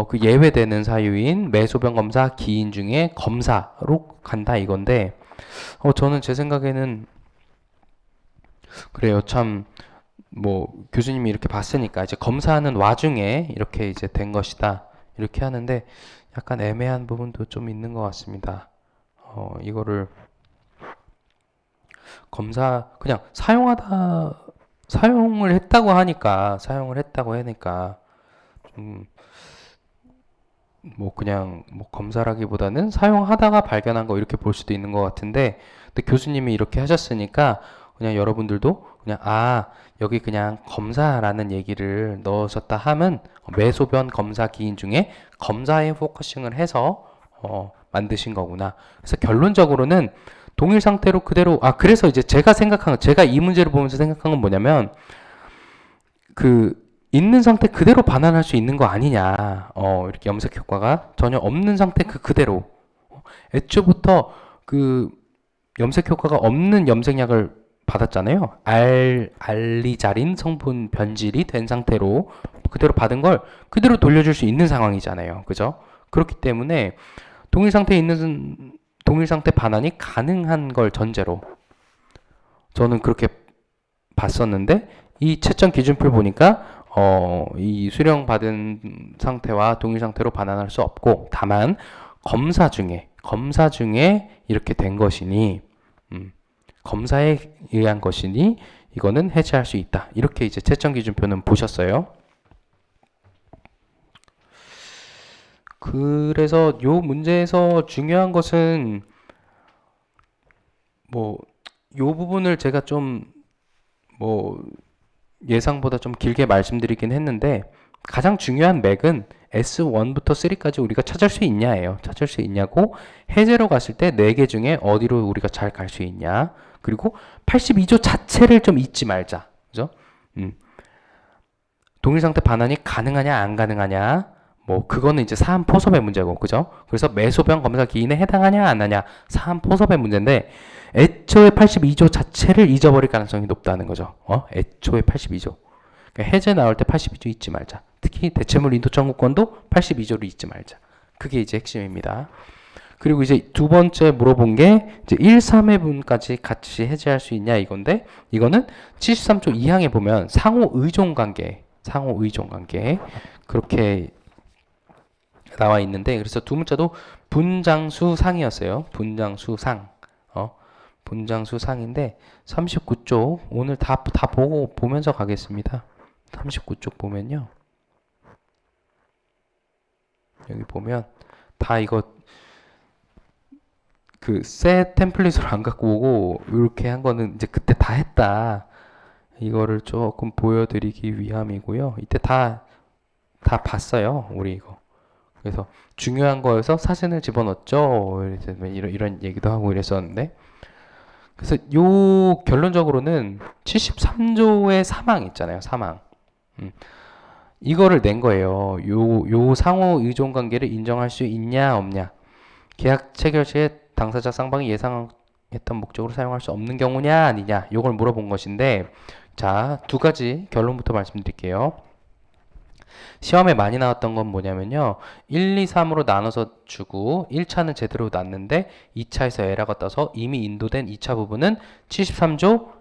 그 예외되는 사유인 매소변 검사 기인 중에 검사로 간다 이건데 저는 제 생각에는 그래요. 참 뭐 교수님이 이렇게 봤으니까 이제 검사하는 와중에 이렇게 이제 된 것이다 이렇게 하는데 약간 애매한 부분도 좀 있는 것 같습니다. 이거를 검사 그냥 사용을 했다고 하니까 좀 뭐 그냥 뭐 검사라기보다는 사용하다가 발견한 거 이렇게 볼 수도 있는 것 같은데 근데 교수님이 이렇게 하셨으니까 그냥 여러분들도 그냥 여기 그냥 검사라는 얘기를 넣으셨다 하면 매소변 검사 기인 중에 검사에 포커싱을 해서 만드신 거구나. 그래서 결론적으로는 동일 상태로 그대로 그래서 이제 제가 이 문제를 보면서 생각한 건 뭐냐면 그 있는 상태 그대로 반환할 수 있는 거 아니냐. 이렇게 염색 효과가 전혀 없는 상태 그대로. 애초부터 그 염색 효과가 없는 염색약을 받았잖아요. 알리자린 성분 변질이 된 상태로 그대로 받은 걸 그대로 돌려줄 수 있는 상황이잖아요. 그죠? 그렇기 때문에 동일 상태 반환이 가능한 걸 전제로 저는 그렇게 봤었는데 이 채점 기준표 보니까 이 수령 받은 상태와 동일 상태로 반환할 수 없고 다만 검사 중에 이렇게 된 것이니 검사에 의한 것이니 이거는 해제할 수 있다. 이렇게 이제 채점 기준표는 보셨어요. 그래서 요 문제에서 중요한 것은 뭐 요 부분을 제가 좀 뭐 예상보다 좀 길게 말씀드리긴 했는데 가장 중요한 맥은 S1부터 3까지 우리가 찾을 수 있냐예요. 찾을 수 있냐고 해제로 갔을 때 4개 중에 어디로 우리가 잘 갈 수 있냐. 그리고 82조 자체를 좀 잊지 말자. 그죠? 동일 상태 반환이 가능하냐 안 가능하냐. 뭐 그거는 이제 사안 포섭의 문제고. 그죠? 그래서 매소변 검사 기인에 해당하냐 안 하냐 사안 포섭의 문제인데 애초에 82조 자체를 잊어버릴 가능성이 높다는 거죠. 애초에 82조. 그러니까 해제 나올 때 82조 잊지 말자. 특히 대체물 인도 청구권도 82조를 잊지 말자. 그게 이제 핵심입니다. 그리고 이제 두 번째 물어본 게 이제 1, 3회분까지 같이 해제할 수 있냐 이건데 이거는 73조 2항에 보면 상호 의존 관계 그렇게 나와 있는데 그래서 두 문자도 분장수상이었어요. 분장수상인데 39쪽 오늘 다 보면서 가겠습니다. 39쪽 보면요. 여기 보면 다 이거 그 셋 템플릿으로 안 갖고 오고 이렇게 한 거는 이제 그때 다 했다. 이거를 조금 보여드리기 위함이고요. 이때 다 봤어요. 우리 이거. 그래서 중요한 거에서 사진을 집어넣었죠. 이런 얘기도 하고 이랬었는데 그래서 요 결론적으로는 73조의 사망 있잖아요. 사망. 이거를 낸 거예요. 요 상호 의존 관계를 인정할 수 있냐 없냐. 계약 체결 시에 당사자 쌍방이 예상했던 목적으로 사용할 수 없는 경우냐 아니냐. 요걸 물어본 것인데 자, 두 가지 결론부터 말씀드릴게요. 시험에 많이 나왔던 건 뭐냐면요. 1, 2, 3으로 나눠서 주고 1차는 제대로 놨는데 2차에서 에러가 떠서 이미 인도된 2차 부분은 73조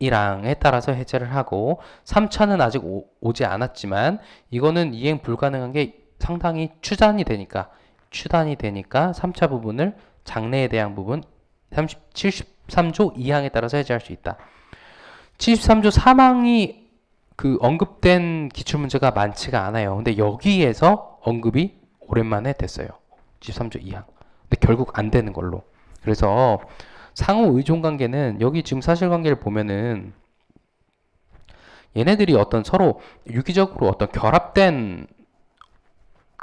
1항에 따라서 해제를 하고 3차는 아직 오지 않았지만 이거는 이행 불가능한 게 상당히 추단이 되니까 3차 부분을 장래에 대한 부분 73조 2항에 따라서 해제할 수 있다. 73조 3항이 그 언급된 기출문제가 많지가 않아요. 근데 여기에서 언급이 오랜만에 됐어요. 73조 2항. 근데 결국 안 되는 걸로. 그래서 상호 의존 관계는 여기 지금 사실관계를 보면은 얘네들이 어떤 서로 유기적으로 어떤 결합된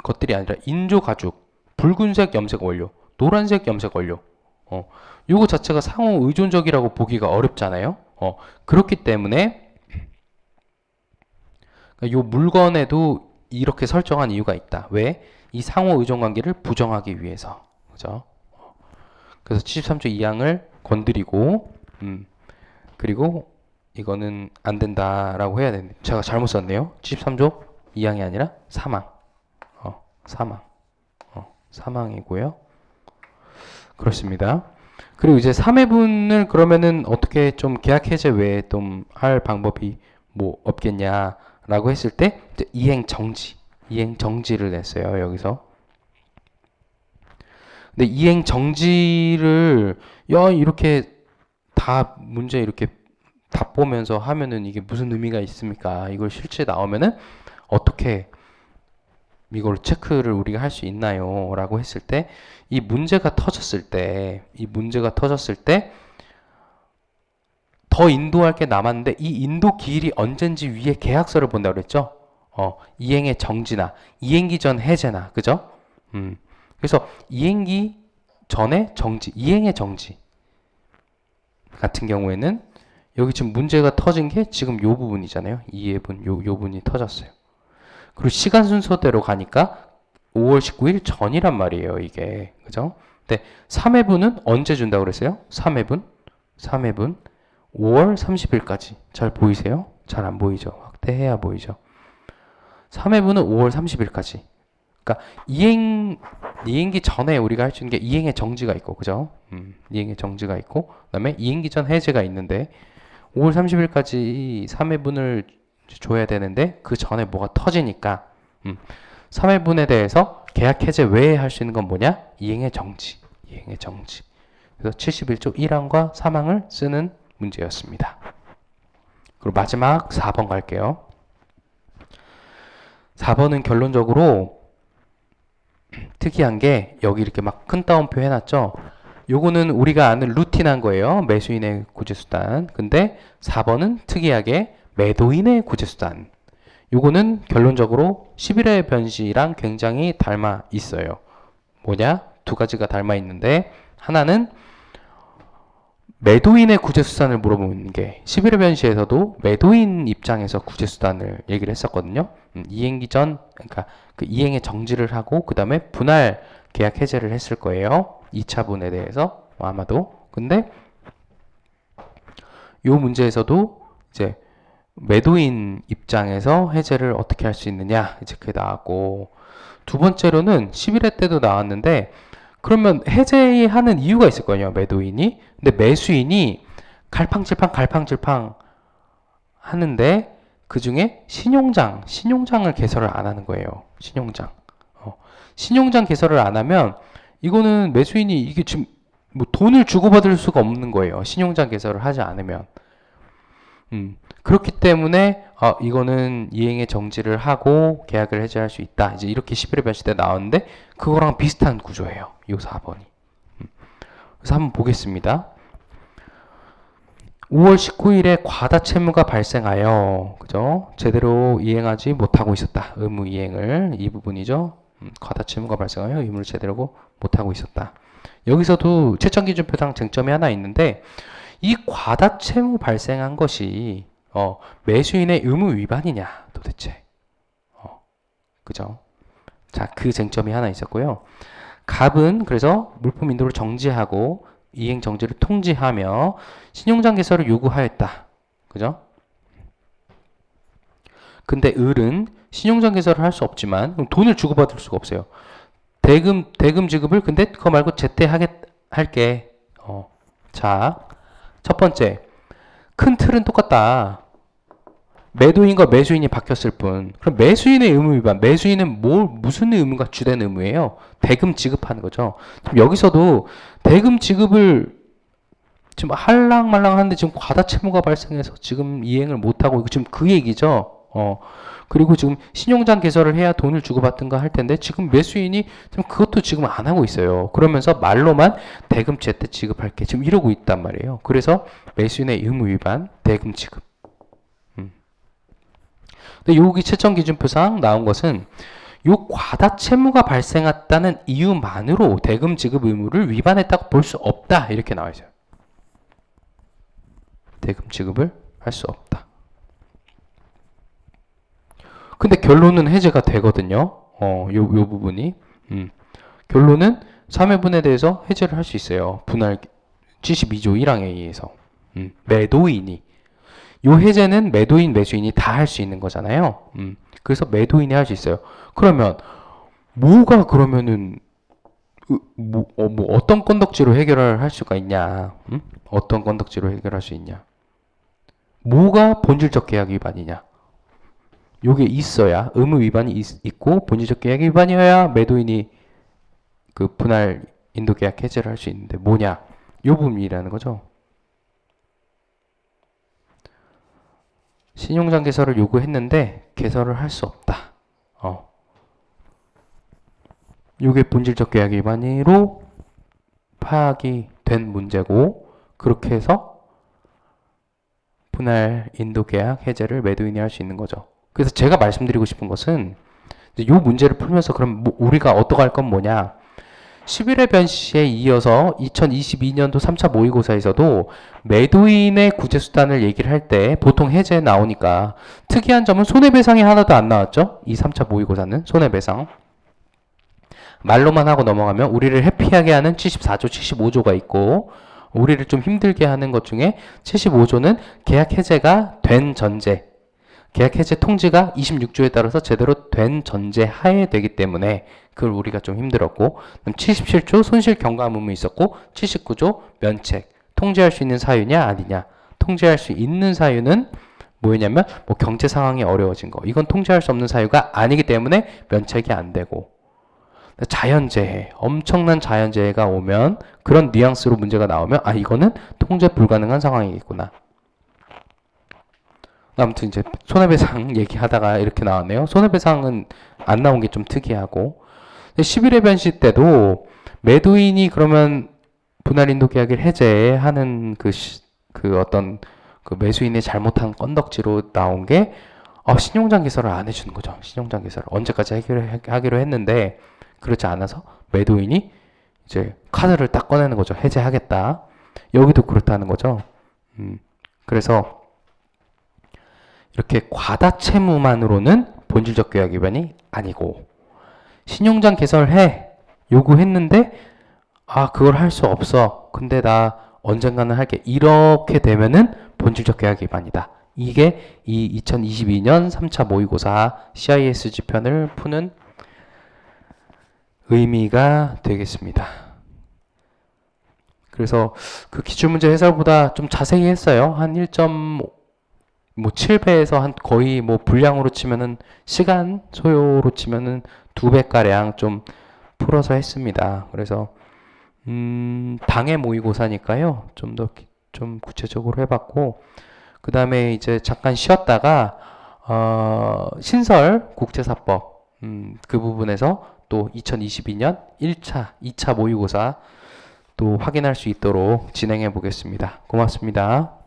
것들이 아니라 인조 가죽, 붉은색 염색 원료, 노란색 염색 원료. 요거 자체가 상호 의존적이라고 보기가 어렵잖아요. 그렇기 때문에 요 물건에도 이렇게 설정한 이유가 있다. 왜? 이 상호 의존 관계를 부정하기 위해서. 그죠? 그래서 73조 2항을 건드리고, 그리고 이거는 안 된다라고 해야 되는데 제가 잘못 썼네요. 73조 2항이 아니라 사망. 사망. 사망이고요. 그렇습니다. 그리고 이제 3회분을 그러면은 어떻게 좀 계약 해제 외에 좀 할 방법이 뭐 없겠냐라고 했을 때 이제 이행 정지를 냈어요. 여기서. 근데 이행 정지를 이렇게 다 문제 이렇게 다 보면서 하면은 이게 무슨 의미가 있습니까? 이걸 실제 나오면은 어떻게 이걸 체크를 우리가 할 수 있나요? 라고 했을 때 이 문제가 터졌을 때 더 인도할 게 남았는데 이 인도 기일이 언젠지 위에 계약서를 본다고 그랬죠? 이행의 정지나 이행기 전 해제나 그죠? 그래서 이행기 전에 정지, 이행의 정지 같은 경우에는 여기 지금 문제가 터진 게 지금 요 부분이잖아요. 이 예분 요 부분이 터졌어요. 그리고 시간 순서대로 가니까 5월 19일 전이란 말이에요, 이게. 그죠? 근데 3회분은 언제 준다고 그랬어요? 3회분 5월 30일까지. 잘 보이세요? 잘 안 보이죠? 확대해야 보이죠? 3회분은 5월 30일까지. 그러니까 이행기 전에 우리가 할 수 있는 게 이행의 정지가 있고, 그죠? 이행의 정지가 있고, 그다음에 이행기 전 해제가 있는데 5월 30일까지 3회분을 줘야 되는데 그 전에 뭐가 터지니까 3회분에 대해서 계약 해제 외에 할 수 있는 건 뭐냐? 이행의 정지. 그래서 71조 1항과 3항을 쓰는 문제였습니다. 그리고 마지막 4번 갈게요. 4번은 결론적으로 특이한 게 여기 이렇게 막 큰 따옴표 해놨죠. 요거는 우리가 아는 루틴한 거예요. 매수인의 구제수단. 근데 4번은 특이하게 매도인의 구제수단. 요거는 결론적으로 11회 변시랑 굉장히 닮아 있어요. 뭐냐? 두 가지가 닮아 있는데 하나는 매도인의 구제수단을 물어보는 게 11회 변시에서도 매도인 입장에서 구제수단을 얘기를 했었거든요. 이행기 전, 그러니까 그 이행의 정지를 하고 그 다음에 분할 계약 해제를 했을 거예요. 2차분에 대해서 아마도. 근데 요 문제에서도 이제 매도인 입장에서 해제를 어떻게 할 수 있느냐 이제 그게 나왔고, 두 번째로는 11회 때도 나왔는데 그러면 해제하는 이유가 있을 거예요, 매도인이. 근데 매수인이 갈팡질팡 하는데 그 중에 신용장을 개설을 안 하는 거예요. 신용장 개설을 안 하면 이거는 매수인이 이게 지금 뭐 돈을 주고받을 수가 없는 거예요. 신용장 개설을 하지 않으면. 그렇기 때문에 이거는 이행의 정지를 하고 계약을 해제할 수 있다. 이제 이렇게 11회 변시 때 나왔는데 그거랑 비슷한 구조예요. 이 4번이. 그래서 한번 보겠습니다. 5월 19일에 과다 채무가 발생하여 그죠? 제대로 이행하지 못하고 있었다. 의무 이행을 이 부분이죠. 과다 채무가 발생하여 의무를 제대로 못하고 있었다. 여기서도 채권기준표상 쟁점이 하나 있는데 이 과다 채무 발생한 것이 매수인의 의무 위반이냐 도대체. 그죠? 자, 그 쟁점이 하나 있었고요. 갑은 그래서 물품 인도를 정지하고 이행 정지를 통지하며 신용장 개설을 요구하였다. 그죠? 근데 을은 신용장 개설을 할 수 없지만 돈을 주고받을 수가 없어요. 대금 지급을 근데 그거 말고 할게. 자, 첫 번째 큰 틀은 똑같다. 매도인과 매수인이 바뀌었을 뿐. 그럼 매수인의 의무 위반. 매수인은 무슨 의무가 주된 의무예요? 대금 지급하는 거죠. 여기서도 대금 지급을 지금 할랑말랑 하는데 지금 과다 채무가 발생해서 지금 이행을 못하고 지금 그 얘기죠. 그리고 지금 신용장 개설을 해야 돈을 주고받든가 할 텐데 지금 매수인이 지금 그것도 지금 안 하고 있어요. 그러면서 말로만 대금 제때 지급할게 지금 이러고 있단 말이에요. 그래서 매수인의 의무 위반, 대금 지급. 근데 여기 채권기준표상 나온 것은 요 과다 채무가 발생했다는 이유만으로 대금 지급 의무를 위반했다고 볼 수 없다 이렇게 나와 있어요. 대금 지급을 할 수 없다. 근데 결론은 해제가 되거든요. 요 부분이. 결론은 3회분에 대해서 해제를 할 수 있어요. 분할 72조 1항에 의해서. 매도인이. 요 해제는 매도인, 매수인이 다 할 수 있는 거잖아요. 그래서 매도인이 할 수 있어요. 그러면 뭐가 그러면은 어떤 건덕지로 해결을 할 수가 있냐? 어떤 건덕지로 해결할 수 있냐? 뭐가 본질적 계약 위반이냐? 요게 있어야 의무 위반이 있고 본질적 계약 위반이어야 매도인이 그 분할 인도 계약 해제를 할 수 있는데 뭐냐? 요 부분이라는 거죠. 신용장 개설을 요구했는데 개설을 할 수 없다. 요게 본질적 계약 위반으로 파악이 된 문제고 그렇게 해서 분할 인도 계약 해제를 매도인이 할 수 있는 거죠. 그래서 제가 말씀드리고 싶은 것은 요 문제를 풀면서 그럼 우리가 어떻게 할 건 뭐냐? 11회 변시에 이어서 2022년도 3차 모의고사에서도 매도인의 구제수단을 얘기를 할 때 보통 해제 나오니까 특이한 점은 손해배상이 하나도 안 나왔죠? 이 3차 모의고사는 손해배상. 말로만 하고 넘어가면 우리를 해피하게 하는 74조, 75조가 있고 우리를 좀 힘들게 하는 것 중에 75조는 계약 해제가 된 전제, 계약 해제 통지가 26조에 따라서 제대로 된 전제 하에 되기 때문에 그걸 우리가 좀 힘들었고 77조 손실 경감 의무 있었고 79조 면책, 통지할 수 있는 사유냐 아니냐. 통지할 수 있는 사유는 뭐였냐면 뭐 경제 상황이 어려워진 거. 이건 통지할 수 없는 사유가 아니기 때문에 면책이 안 되고 자연재해, 엄청난 자연재해가 오면 그런 뉘앙스로 문제가 나오면 아 이거는 통제 불가능한 상황이겠구나. 아무튼 이제 손해배상 얘기하다가 이렇게 나왔네요. 손해배상은 안 나온 게 좀 특이하고 11회 변시 때도 매도인이 그러면 분할인도 계약을 해제하는 그 어떤 그 매수인의 잘못한 건덕지로 나온 게 신용장 개설을 안 해주는 거죠. 신용장 개설을 언제까지 하기로 했는데 그렇지 않아서 매도인이 이제 카드를 딱 꺼내는 거죠. 해제하겠다. 여기도 그렇다는 거죠. 그래서 이렇게 과다 채무만으로는 본질적 계약 위반이 아니고 신용장 개설해 요구했는데 그걸 할 수 없어. 근데 나 언젠가는 할게. 이렇게 되면은 본질적 계약 위반이다. 이게 이 2022년 3차 모의고사 CISG 편을 푸는 의미가 되겠습니다. 그래서 그 기출문제 해설보다 좀 자세히 했어요. 한 1.7배에서 한 거의 뭐 분량으로 치면은 시간 소요로 치면은 2배가량 좀 풀어서 했습니다. 그래서 당해 모의고사니까요. 좀 더 좀 구체적으로 해봤고 그 다음에 이제 잠깐 쉬었다가 신설 국제사법 그 부분에서 또 2022년 1차, 2차 모의고사 또 확인할 수 있도록 진행해 보겠습니다. 고맙습니다.